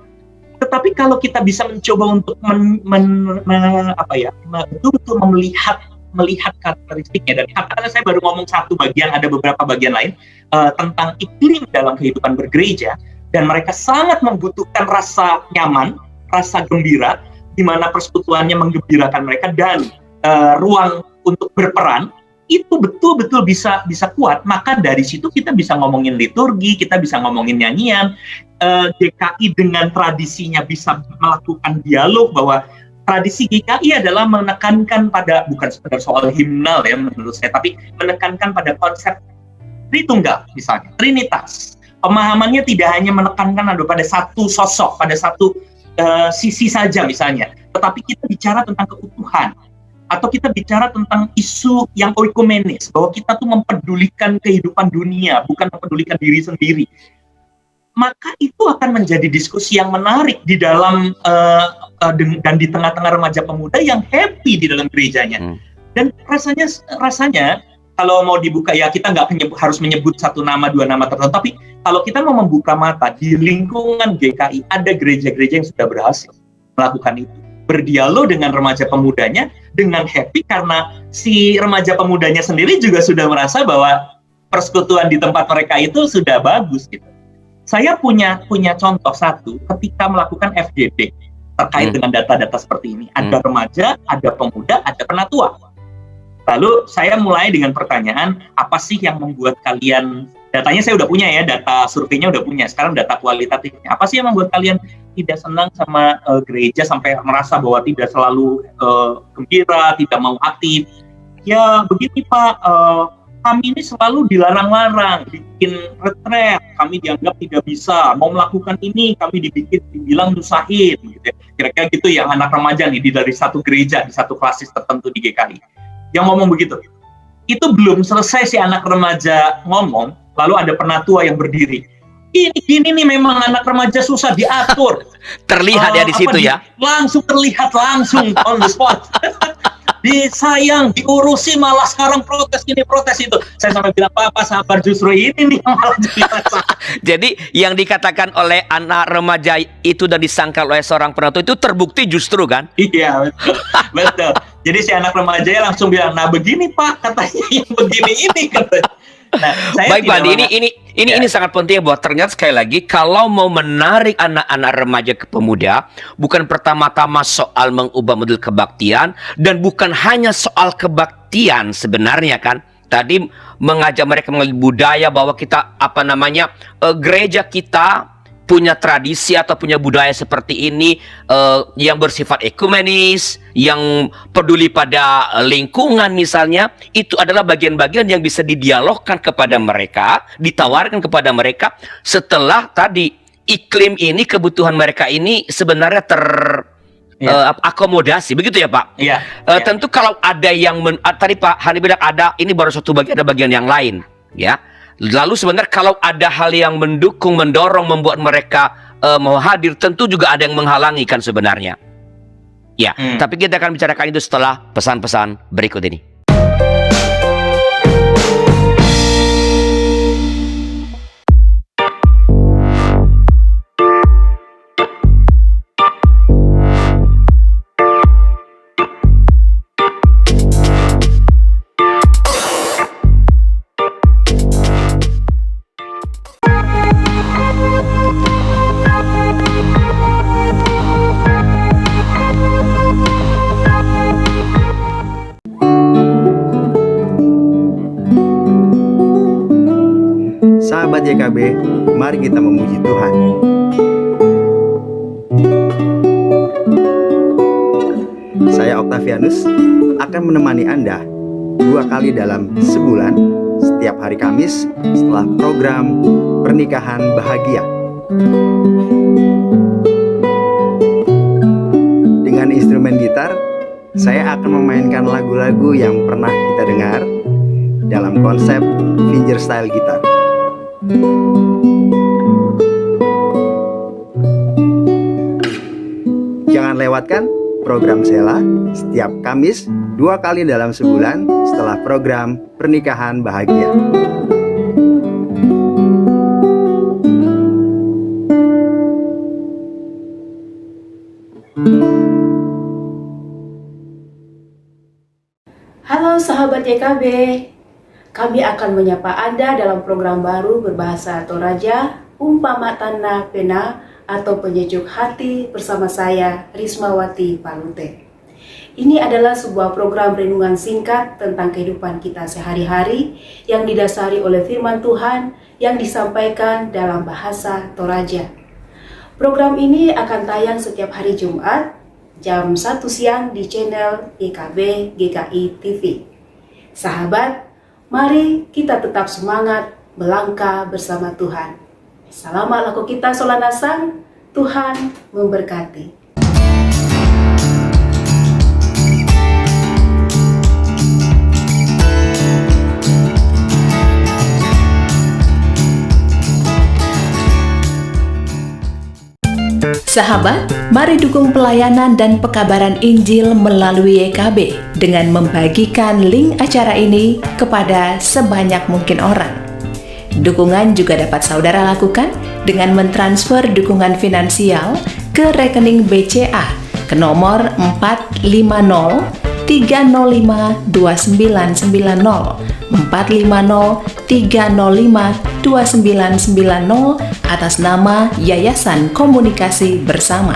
Tetapi kalau kita bisa mencoba untuk betul-betul melihat karakteristiknya, dan katakanlah saya baru ngomong satu bagian, ada beberapa bagian lain tentang iklim dalam kehidupan bergereja, dan mereka sangat membutuhkan rasa nyaman, rasa gembira, di mana persekutuannya menggembirakan mereka, dan ruang untuk berperan itu betul-betul bisa kuat. Maka dari situ kita bisa ngomongin liturgi, kita bisa ngomongin nyanyian. GKI dengan tradisinya bisa melakukan dialog, bahwa tradisi GKI adalah menekankan pada, bukan sekedar soal himnal ya menurut saya, tapi menekankan pada konsep Tritunggal misalnya, Trinitas. Pemahamannya tidak hanya menekankan pada satu sosok, pada satu sisi saja misalnya, tetapi kita bicara tentang keutuhan, atau kita bicara tentang isu yang oikumenis, bahwa kita tuh mempedulikan kehidupan dunia, bukan mempedulikan diri sendiri. Maka itu akan menjadi diskusi yang menarik di dalam dan di tengah-tengah remaja pemuda yang happy di dalam gerejanya. Dan rasanya kalau mau dibuka ya, kita nggak harus menyebut satu nama, dua nama tertentu, tapi kalau kita mau membuka mata di lingkungan GKI, ada gereja-gereja yang sudah berhasil melakukan itu, berdialog dengan remaja pemudanya dengan happy, karena si remaja pemudanya sendiri juga sudah merasa bahwa persekutuan di tempat mereka itu sudah bagus gitu. Saya punya contoh satu ketika melakukan FGD terkait dengan data-data seperti ini. Ada remaja, ada pemuda, ada penatua. Lalu saya mulai dengan pertanyaan, apa sih yang membuat kalian, datanya saya udah punya ya, data surveinya udah punya, sekarang data kualitatifnya. Apa sih yang membuat kalian tidak senang sama gereja sampai merasa bahwa tidak selalu gembira, tidak mau aktif? Ya begini Pak, kami ini selalu dilarang-larang, bikin retret, kami dianggap tidak bisa, mau melakukan ini, kami dibilang nusahin, gitu ya. Kira-kira gitu yang anak remaja nih, dari satu gereja, di satu klasis tertentu di GKI, yang ngomong begitu. Itu belum selesai si anak remaja ngomong, lalu ada penatua yang berdiri. Ini nih memang anak remaja susah diatur. Terlihat ya di situ ya? Langsung terlihat, langsung on the spot. Disayang, diurusi, malah sekarang protes ini, protes itu. Saya sampai bilang, Pak, sabar, justru ini nih yang malah jadi masalah. Jadi yang dikatakan oleh anak remaja itu dan disangkal oleh seorang penatua itu terbukti justru kan? Iya, betul. Jadi si anak remajanya langsung bilang, nah begini Pak, katanya yang begini ini katanya. Nah, baik Pak Andi, ini sangat penting bahwa ternyata sekali lagi kalau mau menarik anak-anak remaja ke pemuda, bukan pertama-tama soal mengubah model kebaktian, dan bukan hanya soal kebaktian sebenarnya kan. Tadi mengajak mereka mengenal budaya, bahwa kita gereja kita punya tradisi atau punya budaya seperti ini yang bersifat ekumenis, yang peduli pada lingkungan misalnya. Itu adalah bagian-bagian yang bisa didialogkan kepada mereka, ditawarkan kepada mereka setelah tadi iklim ini, kebutuhan mereka ini sebenarnya akomodasi, begitu ya Pak? Iya. Tentu kalau ada yang tadi Pak Hani bilang ini baru satu bagian, ada bagian yang lain ya. Lalu sebenarnya kalau ada hal yang mendukung, mendorong, membuat mereka mau hadir, tentu juga ada yang menghalangi kan sebenarnya. Ya, tapi kita akan bicarakan itu setelah pesan-pesan berikut ini. Sahabat YKB, mari kita memuji Tuhan. Saya Octavianus akan menemani Anda 2 kali dalam sebulan, setiap hari Kamis setelah program Pernikahan Bahagia. Dengan instrumen gitar, saya akan memainkan lagu-lagu yang pernah kita dengar dalam konsep fingerstyle gitar. Jangan lewatkan program Sela setiap Kamis 2 kali dalam sebulan setelah program Pernikahan Bahagia. Sobat YKB, kami akan menyapa Anda dalam program baru berbahasa Toraja, Umpama Tanah Pena atau Penyejuk Hati bersama saya, Rismawati Palute. Ini adalah sebuah program renungan singkat tentang kehidupan kita sehari-hari yang didasari oleh firman Tuhan yang disampaikan dalam bahasa Toraja. Program ini akan tayang setiap hari Jumat jam 1 siang di channel YKB GKI TV. Sahabat, mari kita tetap semangat melangkah bersama Tuhan. Selamat laku kita solanasang, Tuhan memberkati. Sahabat, mari dukung pelayanan dan pekabaran Injil melalui YKB dengan membagikan link acara ini kepada sebanyak mungkin orang. Dukungan juga dapat saudara lakukan dengan mentransfer dukungan finansial ke rekening BCA ke nomor 450 305 2990 450 305 2990 atas nama Yayasan Komunikasi Bersama.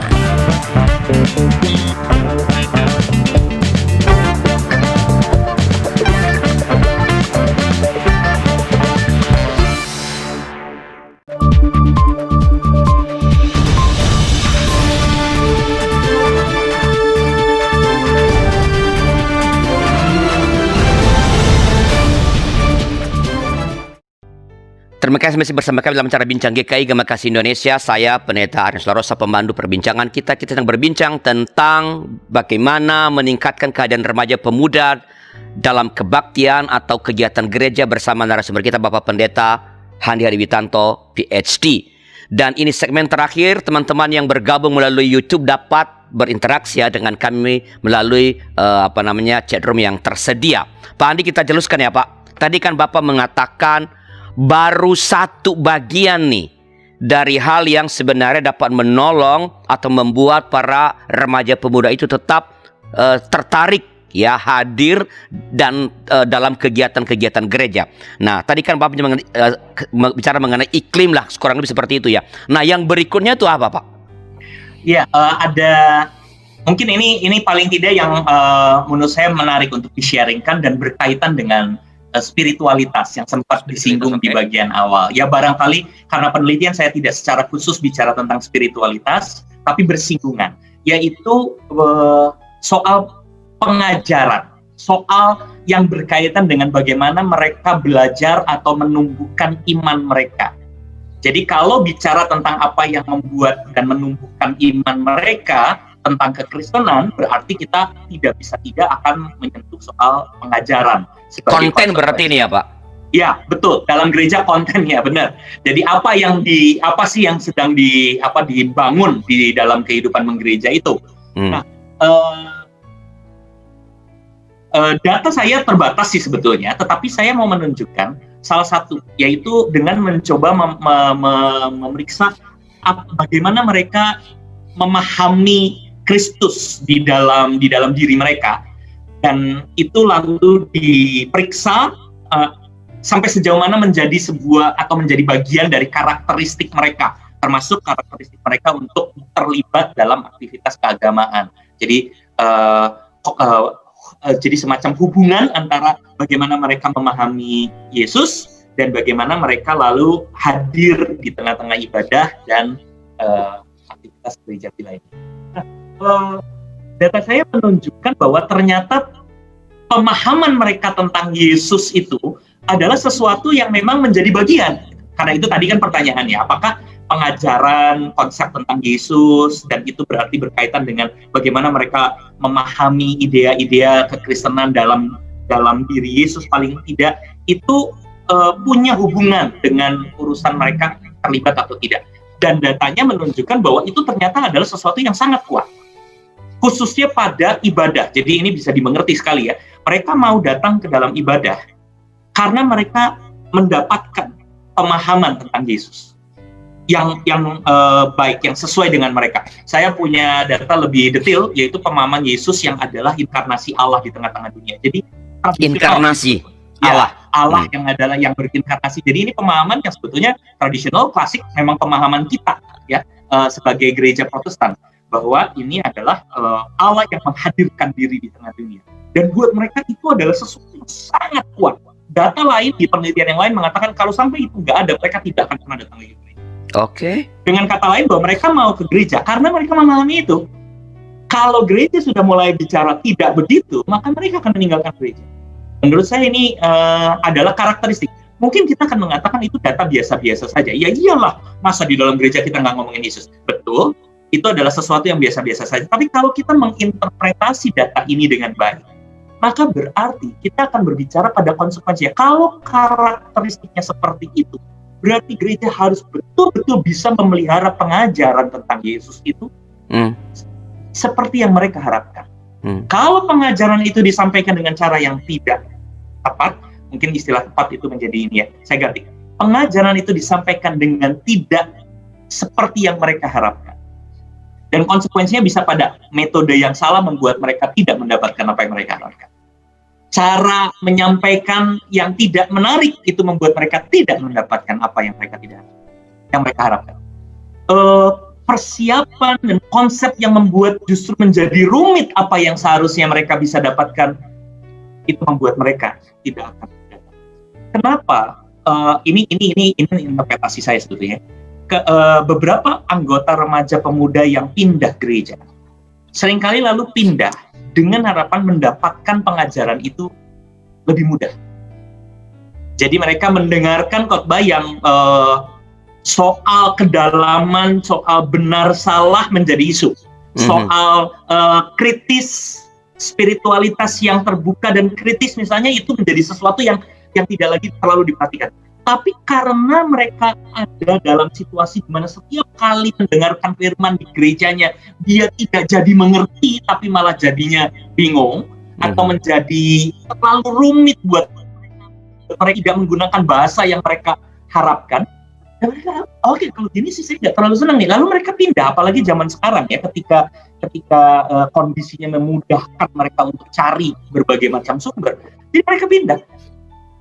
Terima kasih masih bersama kami dalam acara Bincang GKI Gema Kasih Indonesia. Saya Pendeta Arnes Larosa, pemandu perbincangan kita. Kita sedang berbincang tentang bagaimana meningkatkan keadaan remaja pemuda dalam kebaktian atau kegiatan gereja bersama narasumber kita Bapak Pendeta Handi Hadiwitanto, PhD. Dan ini segmen terakhir, teman-teman yang bergabung melalui YouTube dapat berinteraksi ya dengan kami melalui chatroom yang tersedia. Pak Andi, kita jelaskan ya Pak. Tadi kan Bapak mengatakan baru satu bagian nih dari hal yang sebenarnya dapat menolong atau membuat para remaja pemuda itu tetap tertarik ya hadir dan dalam kegiatan-kegiatan gereja. Nah, tadi kan Bapak bicara mengenai iklim lah, kurang lebih seperti itu ya. Nah, yang berikutnya itu apa, Pak? Ya, ada mungkin ini paling tidak yang menurut saya menarik untuk di-sharingkan dan berkaitan dengan spiritualitas yang sempat disinggung di bagian awal. Ya barangkali karena penelitian saya tidak secara khusus bicara tentang spiritualitas, tapi bersinggungan, yaitu soal pengajaran, soal yang berkaitan dengan bagaimana mereka belajar atau menumbuhkan iman mereka. Jadi kalau bicara tentang apa yang membuat dan menumbuhkan iman mereka tentang kekristenan, berarti kita tidak akan menyentuh soal pengajaran. Konten berarti ini ya Pak? Ya betul, dalam gereja konten ya benar. Jadi apa sih yang sedang dibangun di dalam kehidupan menggereja itu? Nah, data saya terbatas sih sebetulnya, tetapi saya mau menunjukkan salah satu, yaitu dengan mencoba memeriksa bagaimana mereka memahami Kristus di dalam diri mereka, dan itu lalu diperiksa sampai sejauh mana menjadi sebuah atau menjadi bagian dari karakteristik mereka, termasuk karakteristik mereka untuk terlibat dalam aktivitas keagamaan. Jadi jadi semacam hubungan antara bagaimana mereka memahami Yesus dan bagaimana mereka lalu hadir di tengah-tengah ibadah dan aktivitas gereja lainnya. Data saya menunjukkan bahwa ternyata pemahaman mereka tentang Yesus itu adalah sesuatu yang memang menjadi bagian. Karena itu tadi kan pertanyaannya, apakah pengajaran konsep tentang Yesus dan itu berarti berkaitan dengan bagaimana mereka memahami idea-idea kekristenan dalam diri Yesus, paling tidak itu punya hubungan dengan urusan mereka terlibat atau tidak. Dan datanya menunjukkan bahwa itu ternyata adalah sesuatu yang sangat kuat, khususnya pada ibadah. Jadi ini bisa dimengerti sekali ya. Mereka mau datang ke dalam ibadah karena mereka mendapatkan pemahaman tentang Yesus yang baik, yang sesuai dengan mereka. Saya punya data lebih detail, yaitu pemahaman Yesus yang adalah inkarnasi Allah di tengah-tengah dunia. Jadi tradisional. Inkarnasi Ya, Allah. Allah yang adalah yang berinkarnasi. Jadi ini pemahaman yang sebetulnya tradisional, klasik, memang pemahaman kita ya sebagai gereja Protestan, bahwa ini adalah Allah yang menghadirkan diri di tengah dunia. Dan buat mereka itu adalah sesuatu yang sangat kuat. Data lain di penelitian yang lain mengatakan kalau sampai itu nggak ada, mereka tidak akan pernah datang ke gereja. Oke. Dengan kata lain bahwa mereka mau ke gereja karena mereka memahami itu. Kalau gereja sudah mulai bicara tidak begitu, maka mereka akan meninggalkan gereja. Menurut saya ini adalah karakteristik. Mungkin kita akan mengatakan itu data biasa-biasa saja. Ya iyalah, masa di dalam gereja kita nggak ngomongin Yesus? Betul, itu adalah sesuatu yang biasa-biasa saja. Tapi kalau kita menginterpretasi data ini dengan baik, maka berarti kita akan berbicara pada konsekuensinya. Kalau karakteristiknya seperti itu, berarti gereja harus betul-betul bisa memelihara pengajaran tentang Yesus itu seperti yang mereka harapkan. Kalau pengajaran itu disampaikan dengan cara yang tidak tepat, mungkin istilah tepat itu menjadi ini ya, saya ganti. Pengajaran itu disampaikan dengan tidak seperti yang mereka harapkan. Dan konsekuensinya bisa pada metode yang salah membuat mereka tidak mendapatkan apa yang mereka harapkan. Cara menyampaikan yang tidak menarik itu membuat mereka tidak mendapatkan apa yang mereka harapkan. Persiapan dan konsep yang membuat justru menjadi rumit apa yang seharusnya mereka bisa dapatkan, itu membuat mereka tidak akan datang. Kenapa? Ini interpretasi saya sebetulnya. Beberapa anggota remaja pemuda yang pindah gereja seringkali lalu pindah dengan harapan mendapatkan pengajaran itu lebih mudah. Jadi mereka mendengarkan khotbah yang soal kedalaman, soal benar salah menjadi isu, soal kritis spiritualitas yang terbuka dan kritis misalnya, itu menjadi sesuatu yang tidak lagi terlalu diperhatikan. Tapi karena mereka ada dalam situasi di mana setiap kali mendengarkan firman di gerejanya, dia tidak jadi mengerti, tapi malah jadinya bingung, atau menjadi terlalu rumit buat mereka, tidak menggunakan bahasa yang mereka harapkan. Dan mereka, oke, kalau gini sih saya nggak terlalu senang nih. Lalu mereka pindah, apalagi zaman sekarang ya, ketika kondisinya memudahkan mereka untuk cari berbagai macam sumber. Jadi mereka pindah.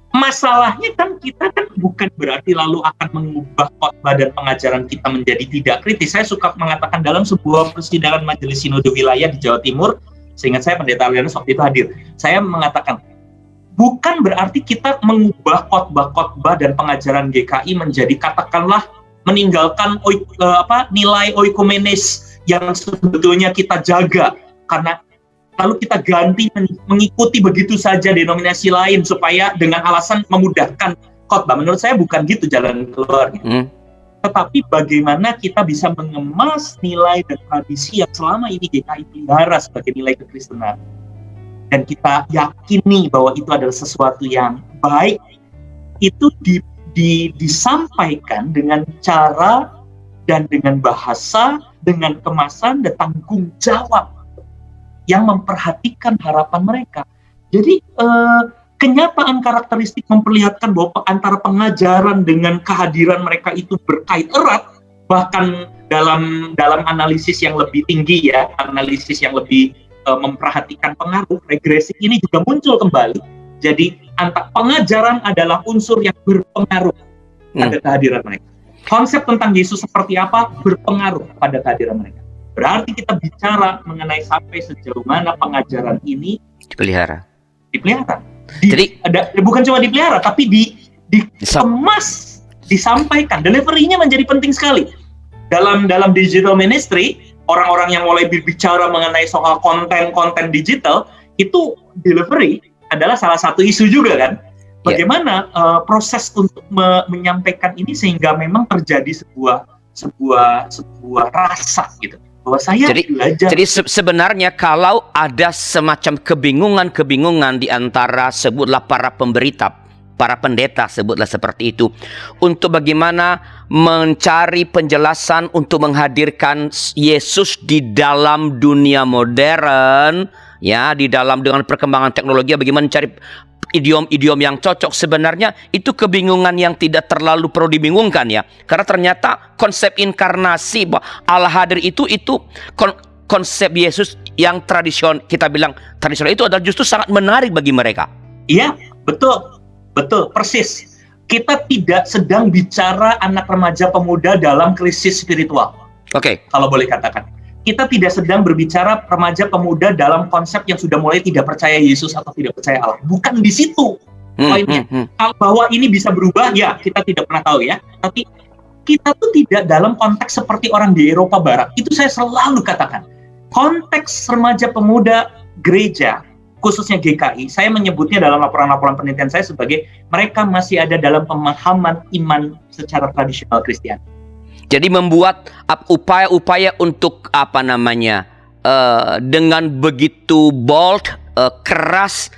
Masalahnya kan kita kan bukan berarti lalu akan mengubah khotbah dan pengajaran kita menjadi tidak kritis. Saya suka mengatakan dalam sebuah persidangan Majelis Sinode Wilayah di Jawa Timur, seingat saya Pendeta Alianus waktu itu hadir, saya mengatakan bukan berarti kita mengubah khotbah dan pengajaran GKI menjadi katakanlah meninggalkan nilai oikomenes yang sebetulnya kita jaga, karena lalu kita ganti mengikuti begitu saja denominasi lain supaya dengan alasan memudahkan khotbah. Menurut saya bukan gitu jalan keluarnya. Tetapi bagaimana kita bisa mengemas nilai dan tradisi yang selama ini GKI pelihara sebagai nilai kekristenan, dan kita yakini bahwa itu adalah sesuatu yang baik, itu disampaikan dengan cara dan dengan bahasa, dengan kemasan dan tanggung jawab yang memperhatikan harapan mereka. Jadi kenyataan karakteristik memperlihatkan bahwa antara pengajaran dengan kehadiran mereka itu berkait erat, bahkan dalam analisis yang lebih tinggi ya, analisis yang lebih memperhatikan pengaruh regresi ini juga muncul kembali. Jadi antara pengajaran adalah unsur yang berpengaruh pada kehadiran mereka. Konsep tentang Yesus seperti apa berpengaruh pada kehadiran mereka. Berarti kita bicara mengenai sampai sejauh mana pengajaran ini dipelihara. Jadi bukan cuma dipelihara, tapi dikemas, disampaikan. Delivery-nya menjadi penting sekali. Dalam digital ministry, orang-orang yang mulai berbicara mengenai soal konten digital, itu delivery adalah salah satu isu juga kan. Bagaimana proses untuk menyampaikan ini sehingga memang terjadi sebuah rasa gitu. Jadi sebenarnya kalau ada semacam kebingungan di antara sebutlah para pemberita, para pendeta sebutlah seperti itu, untuk bagaimana mencari penjelasan untuk menghadirkan Yesus di dalam dunia modern, ya, dengan perkembangan teknologi, bagaimana mencari idiom-idiom yang cocok, sebenarnya itu kebingungan yang tidak terlalu perlu dibingungkan ya, karena ternyata konsep inkarnasi Allah hadir itu konsep Yesus yang tradisional, kita bilang tradisional, itu adalah justru sangat menarik bagi mereka. Iya, betul, betul, persis. Kita tidak sedang bicara anak remaja pemuda dalam krisis spiritual, Oke. kalau boleh katakan. Kita tidak sedang berbicara remaja pemuda dalam konsep yang sudah mulai tidak percaya Yesus atau tidak percaya Allah. Bukan di situ poinnya. Kalau bahwa ini bisa berubah, ya kita tidak pernah tahu ya. Tapi kita tuh tidak dalam konteks seperti orang di Eropa Barat. Itu saya selalu katakan. Konteks remaja pemuda gereja, khususnya GKI, saya menyebutnya dalam laporan-laporan penelitian saya sebagai mereka masih ada dalam pemahaman iman secara tradisional Kristiani. Jadi membuat upaya-upaya untuk dengan begitu bold, keras,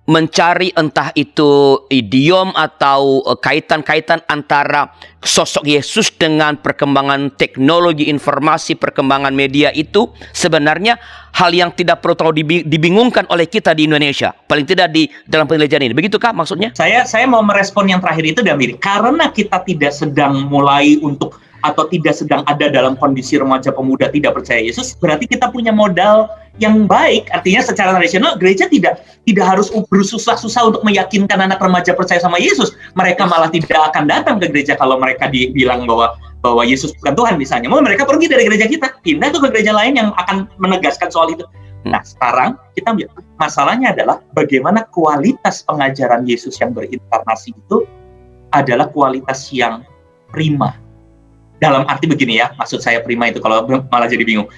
mencari entah itu idiom atau kaitan-kaitan antara sosok Yesus dengan perkembangan teknologi informasi, perkembangan media itu sebenarnya hal yang tidak perlu terlalu dibingungkan oleh kita di Indonesia. Paling tidak di dalam penelitian ini. Begitukah maksudnya? Saya mau merespon yang terakhir itu, Damir. Karena kita tidak sedang mulai untuk atau tidak sedang ada dalam kondisi remaja pemuda tidak percaya Yesus, berarti kita punya modal yang baik. Artinya secara tradisional gereja tidak harus bersusah-susah untuk meyakinkan anak remaja percaya sama Yesus. Mereka malah tidak akan datang ke gereja kalau mereka dibilang bahwa Yesus bukan Tuhan misalnya. Mereka pergi dari gereja kita, pindah ke gereja lain yang akan menegaskan soal itu. Nah, sekarang kita masalahnya adalah bagaimana kualitas pengajaran Yesus yang berinkarnasi itu adalah kualitas yang prima. Dalam arti begini ya, maksud saya prima itu kalau malah jadi bingung.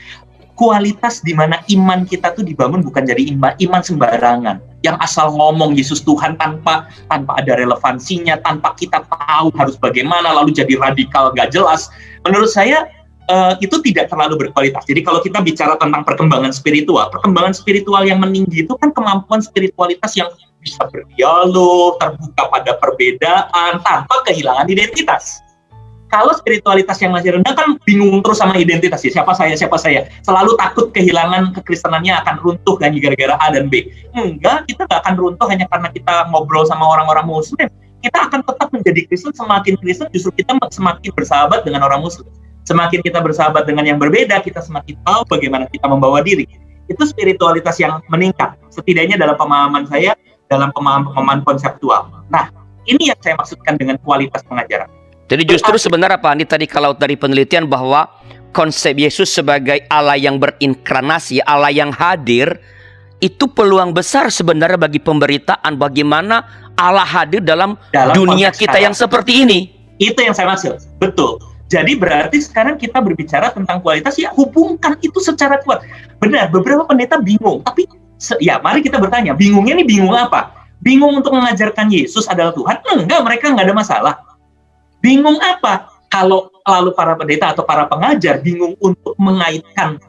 Kualitas di mana iman kita tuh dibangun bukan jadi iman sembarangan yang asal ngomong Yesus Tuhan tanpa ada relevansinya, tanpa kita tahu harus bagaimana, lalu jadi radikal gak jelas. Menurut saya itu tidak terlalu berkualitas. Jadi kalau kita bicara tentang perkembangan spiritual yang meninggi itu kan kemampuan spiritualitas yang bisa berdialog, terbuka pada perbedaan tanpa kehilangan identitas. Kalau spiritualitas yang masih rendah kan bingung terus sama identitas ya, siapa saya, selalu takut kehilangan kekristenannya akan runtuh kan gara-gara A dan B. Enggak, kita nggak akan runtuh hanya karena kita ngobrol sama orang-orang Muslim. Kita akan tetap menjadi Kristen, semakin Kristen justru kita semakin bersahabat dengan orang Muslim. Semakin kita bersahabat dengan yang berbeda, kita semakin tahu bagaimana kita membawa diri. Itu spiritualitas yang meningkat, setidaknya dalam pemahaman saya, dalam pemahaman konseptual. Nah, ini yang saya maksudkan dengan kualitas pengajaran. Jadi justru sebenarnya Pak Andi tadi kalau dari penelitian bahwa konsep Yesus sebagai Allah yang berinkarnasi, Allah yang hadir, itu peluang besar sebenarnya bagi pemberitaan bagaimana Allah hadir dalam dunia kita yang seperti ini. Itu yang saya maksud, betul. Jadi berarti sekarang kita berbicara tentang kualitas, ya hubungkan itu secara kuat. Benar, beberapa pendeta bingung, tapi ya mari kita bertanya, bingungnya ini bingung apa? Bingung untuk mengajarkan Yesus adalah Tuhan? Enggak, mereka nggak ada masalah. Bingung apa? Kalau lalu para pendeta atau para pengajar bingung untuk mengaitkan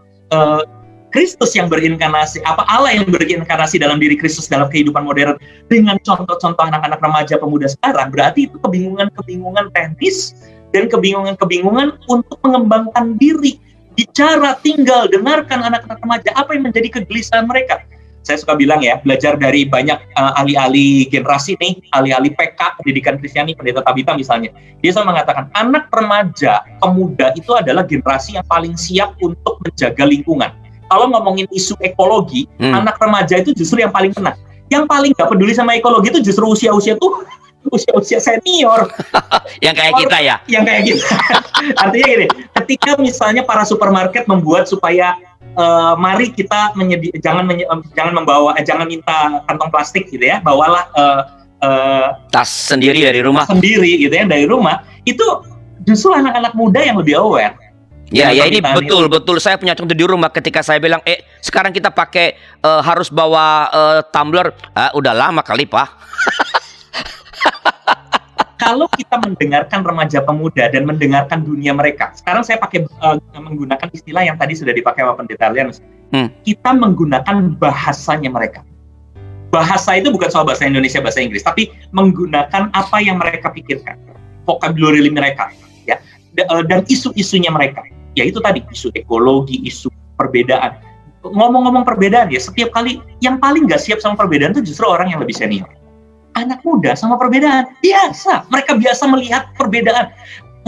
Kristus yang berinkarnasi, Allah yang berinkarnasi dalam diri Kristus dalam kehidupan modern dengan contoh-contoh anak-anak remaja pemuda sekarang, berarti itu kebingungan teknis dan kebingungan untuk mengembangkan diri, bicara, tinggal, dengarkan anak-anak remaja, apa yang menjadi kegelisahan mereka. Saya suka bilang ya, belajar dari banyak ahli-ahli generasi nih, ahli-ahli PK, pendidikan Kristiani, pendeta Tabita misalnya. Dia selalu mengatakan, anak remaja, pemuda itu adalah generasi yang paling siap untuk menjaga lingkungan. Kalau ngomongin isu ekologi, anak remaja itu justru yang paling kena. Yang paling gak peduli sama ekologi itu justru usia-usia senior. Yang kayak kita ya? Yang kayak kita. Artinya gini, ketika misalnya para supermarket membuat supaya mari kita jangan minta kantong plastik gitu ya, bawalah tas sendiri dari rumah. Gitu ya, dari rumah. Itu justru anak-anak muda yang lebih aware. Ya ini betul. Saya punya contoh di rumah ketika saya bilang, sekarang kita pakai harus bawa tumbler. Udah lama kali Pak. Kalau kita mendengarkan remaja pemuda dan mendengarkan dunia mereka, sekarang saya menggunakan istilah yang tadi sudah dipakai sama pendeta Arlianus. Kita menggunakan bahasanya mereka. Bahasa itu bukan soal bahasa Indonesia, bahasa Inggris, tapi menggunakan apa yang mereka pikirkan, vocabulary mereka, ya, dan isu-isunya mereka. Ya itu tadi, isu ekologi, isu perbedaan. Ngomong-ngomong perbedaan ya, setiap kali yang paling nggak siap sama perbedaan itu justru orang yang lebih senior. Anak muda sama perbedaan, biasa. Mereka biasa melihat perbedaan.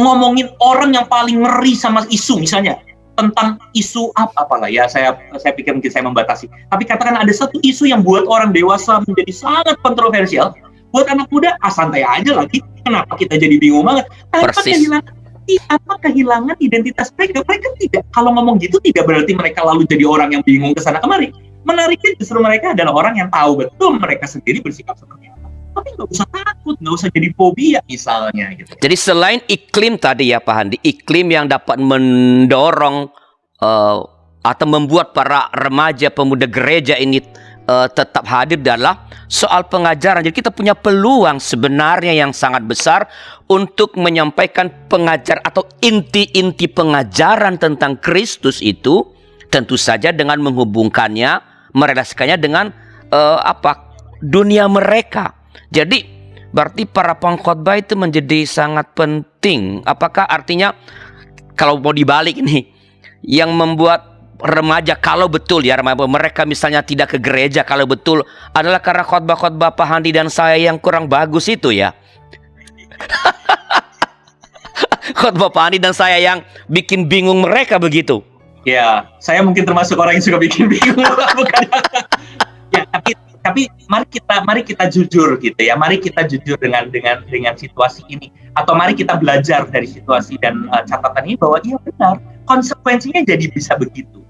Ngomongin orang yang paling ngeri sama isu, misalnya tentang isu apalah ya, saya pikir mungkin saya membatasi. Tapi katakan ada satu isu yang buat orang dewasa menjadi sangat kontroversial, buat anak muda santai aja lagi. Kenapa kita jadi bingung banget? Apa kehilangan identitas mereka? Mereka tidak, kalau ngomong gitu tidak berarti mereka lalu jadi orang yang bingung ke sana kemari. Menariknya justru mereka adalah orang yang tahu betul mereka sendiri bersikap seperti apa. Tapi nggak usah takut, nggak usah jadi fobia misalnya gitu. Jadi selain iklim tadi ya Pak Handi, iklim yang dapat mendorong atau membuat para remaja pemuda gereja ini tetap hadir adalah soal pengajaran. Jadi kita punya peluang sebenarnya yang sangat besar untuk menyampaikan pengajar atau inti-inti pengajaran tentang Kristus itu, tentu saja dengan menghubungkannya, merelasikannya dengan dunia mereka. Jadi berarti para pengkhotbah itu menjadi sangat penting. Apakah artinya kalau mau dibalik ini, yang membuat remaja, kalau betul ya remaja mereka misalnya tidak ke gereja, kalau betul adalah karena khotbah-khotbah Pak Handi dan saya yang kurang bagus itu ya. Khotbah Pak Handi dan saya yang bikin bingung mereka begitu. Ya, saya mungkin termasuk orang yang suka bikin bingung. Bukan. Ya, tapi mari kita jujur gitu ya. Mari kita jujur dengan situasi ini, atau mari kita belajar dari situasi dan catatan ini bahwa iya benar, konsekuensinya jadi bisa begitu.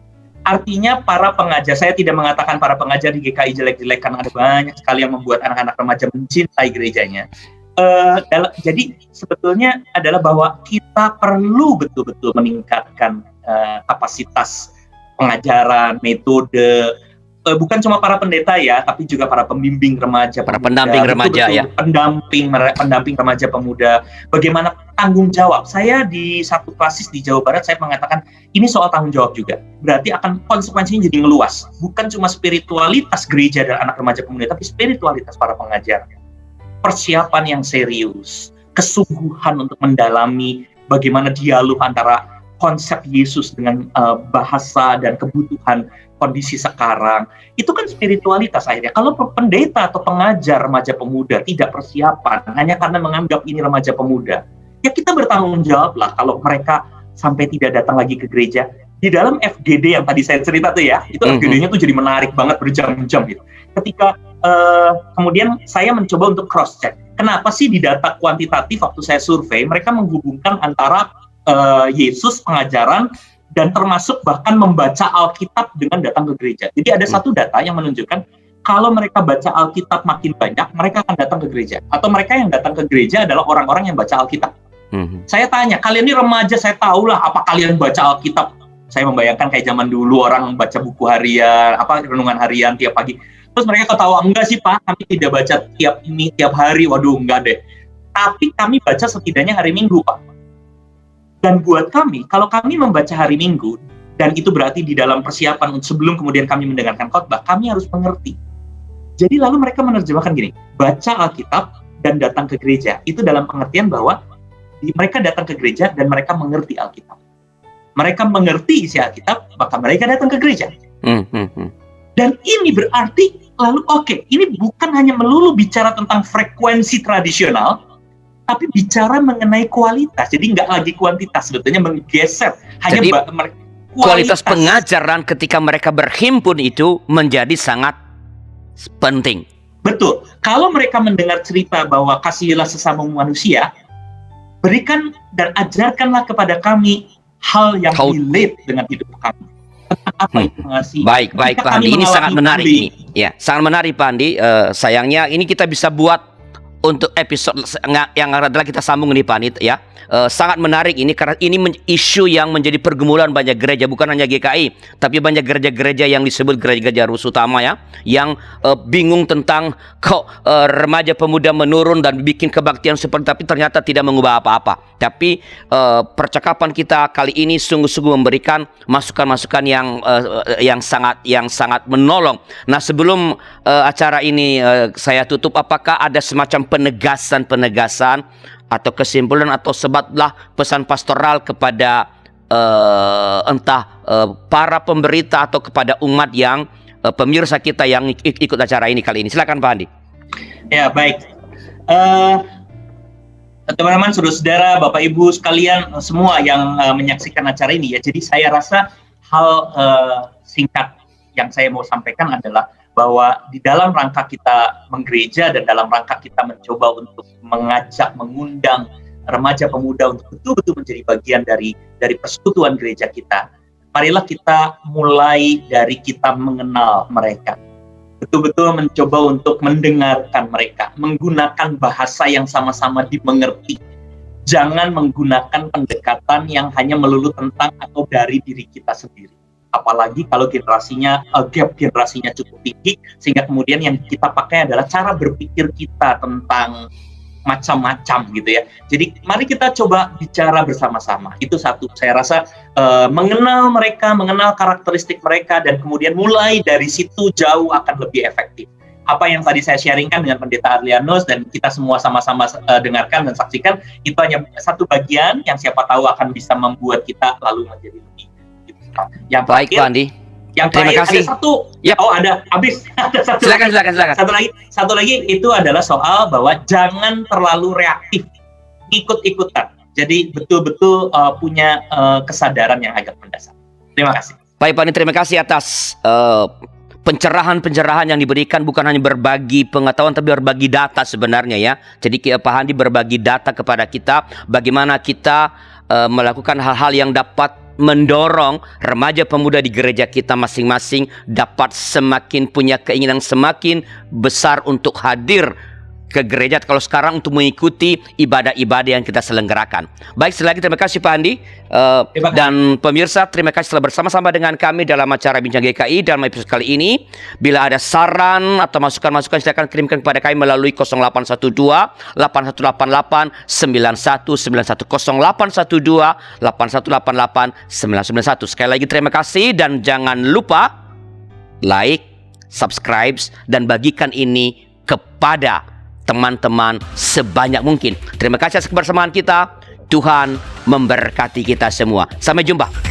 Artinya para pengajar, saya tidak mengatakan para pengajar di GKI jelek-jelek, karena ada banyak sekali yang membuat anak-anak remaja mencintai gerejanya. Jadi sebetulnya adalah bahwa kita perlu betul-betul meningkatkan kapasitas pengajaran, metode, bukan cuma para pendeta ya, tapi juga para pembimbing remaja, para pendamping remaja ya, pendamping remaja pemuda. Bagaimana tanggung jawab? Saya di satu klasis di Jawa Barat, saya mengatakan ini soal tanggung jawab juga. Berarti akan konsekuensinya jadi meluas. Bukan cuma spiritualitas gereja dan anak remaja pemuda, tapi spiritualitas para pengajar. Persiapan yang serius, kesungguhan untuk mendalami bagaimana dialog antara konsep Yesus dengan bahasa dan kebutuhan kondisi sekarang. Itu kan spiritualitas akhirnya. Kalau pendeta atau pengajar remaja pemuda tidak persiapan hanya karena menganggap ini remaja pemuda, ya kita bertanggung jawab lah kalau mereka sampai tidak datang lagi ke gereja. Di dalam FGD yang tadi saya cerita tuh ya, itu FGD-nya tuh jadi menarik banget berjam-jam gitu. Ketika kemudian saya mencoba untuk cross check. Kenapa sih di data kuantitatif waktu saya survei mereka menghubungkan antara Yesus, pengajaran, dan termasuk bahkan membaca Alkitab dengan datang ke gereja. Jadi ada satu data yang menunjukkan kalau mereka baca Alkitab makin banyak, mereka akan datang ke gereja. Atau mereka yang datang ke gereja adalah orang-orang yang baca Alkitab. Saya tanya, kalian ini remaja, saya tahu lah apa kalian baca Alkitab. Saya membayangkan kayak zaman dulu orang baca buku harian, renungan harian tiap pagi. Terus mereka ketawa, enggak sih Pak, kami tidak baca tiap hari. Waduh, enggak deh. Tapi kami baca setidaknya hari Minggu Pak. Dan buat kami, kalau kami membaca hari Minggu, dan itu berarti di dalam persiapan sebelum kemudian kami mendengarkan khotbah, kami harus mengerti. Jadi lalu mereka menerjemahkan gini, baca Alkitab dan datang ke gereja. Itu dalam pengertian bahwa mereka datang ke gereja dan mereka mengerti Alkitab. Mereka mengerti isi Alkitab, maka mereka datang ke gereja. Dan ini berarti, lalu ini bukan hanya melulu bicara tentang frekuensi tradisional, tapi bicara mengenai kualitas. Jadi nggak lagi kuantitas, sebetulnya menggeser. Jadi kualitas pengajaran ketika mereka berhimpun itu menjadi sangat penting. Betul. Kalau mereka mendengar cerita bahwa kasihilah sesama manusia, berikan dan ajarkanlah kepada kami hal yang relate dengan hidup kami. Apa itu mengasihi? Baik Pak Andi, ini sangat menarik ini. Ya, sangat menarik Pak Andi. Sayangnya ini kita bisa buat untuk episode yang adalah kita sambung nih Pak Andi ya. Sangat menarik ini karena ini isu yang menjadi pergumulan banyak gereja, bukan hanya GKI, tapi banyak gereja-gereja yang disebut gereja-gereja Rus Utama ya, yang bingung tentang kok remaja pemuda menurun dan bikin kebaktian seperti, tapi ternyata tidak mengubah apa-apa. Tapi percakapan kita kali ini sungguh-sungguh memberikan masukan-masukan yang sangat menolong. Nah, sebelum acara ini saya tutup, apakah ada semacam penegasan atau kesimpulan atau sebatlah pesan pastoral kepada para pemberita atau kepada umat yang pemirsa kita yang ikut acara ini kali ini? Silakan Pak Andi. Ya baik. teman-teman, saudara-saudara, Bapak Ibu sekalian, semua yang menyaksikan acara ini ya. Jadi saya rasa hal singkat yang saya mau sampaikan adalah bahwa di dalam rangka kita menggereja dan dalam rangka kita mencoba untuk mengajak, mengundang remaja pemuda untuk betul-betul menjadi bagian dari persekutuan gereja kita. Marilah kita mulai dari kita mengenal mereka. Betul-betul mencoba untuk mendengarkan mereka, menggunakan bahasa yang sama-sama dimengerti. Jangan menggunakan pendekatan yang hanya melulu tentang atau dari diri kita sendiri. Apalagi kalau gap generasinya cukup tinggi, sehingga kemudian yang kita pakai adalah cara berpikir kita tentang macam-macam gitu ya. Jadi mari kita coba bicara bersama-sama. Itu satu, saya rasa mengenal mereka, mengenal karakteristik mereka, dan kemudian mulai dari situ jauh akan lebih efektif. Apa yang tadi saya sharingkan dengan Pendeta Adrianus dan kita semua sama-sama dengarkan dan saksikan, itu hanya satu bagian yang siapa tahu akan bisa membuat kita lalu menjadi lebih. Yang Baik, terakhir, Pak Andi. yang Terima terakhir kasih. ada satu. Yap. Oh, ada habis. Ada satu. Silakan. Satu lagi itu adalah soal bahwa jangan terlalu reaktif, ikut-ikutan. Jadi betul-betul punya kesadaran yang agak mendasar. Terima kasih. Baik, Pak Andi, terima kasih atas pencerahan-pencerahan yang diberikan, bukan hanya berbagi pengetahuan tapi berbagi data sebenarnya ya. Jadi Pak Andi berbagi data kepada kita bagaimana kita melakukan hal-hal yang dapat mendorong remaja pemuda di gereja kita masing-masing dapat semakin punya keinginan semakin besar untuk hadir ke gereja kalau sekarang untuk mengikuti ibadah-ibadah yang kita selenggarakan. Baik, sekali lagi terima kasih Pak Andi. Terima kasih. Dan pemirsa, terima kasih telah bersama-sama dengan kami dalam acara Bincang GKI dalam episode kali ini. Bila ada saran atau masukan-masukan, silakan kirimkan kepada kami melalui 0812 8188 9191 0812 8188 991. Sekali lagi terima kasih dan jangan lupa like, subscribe dan bagikan ini kepada teman-teman sebanyak mungkin. Terima kasih atas kebersamaan kita. Tuhan memberkati kita semua. Sampai jumpa.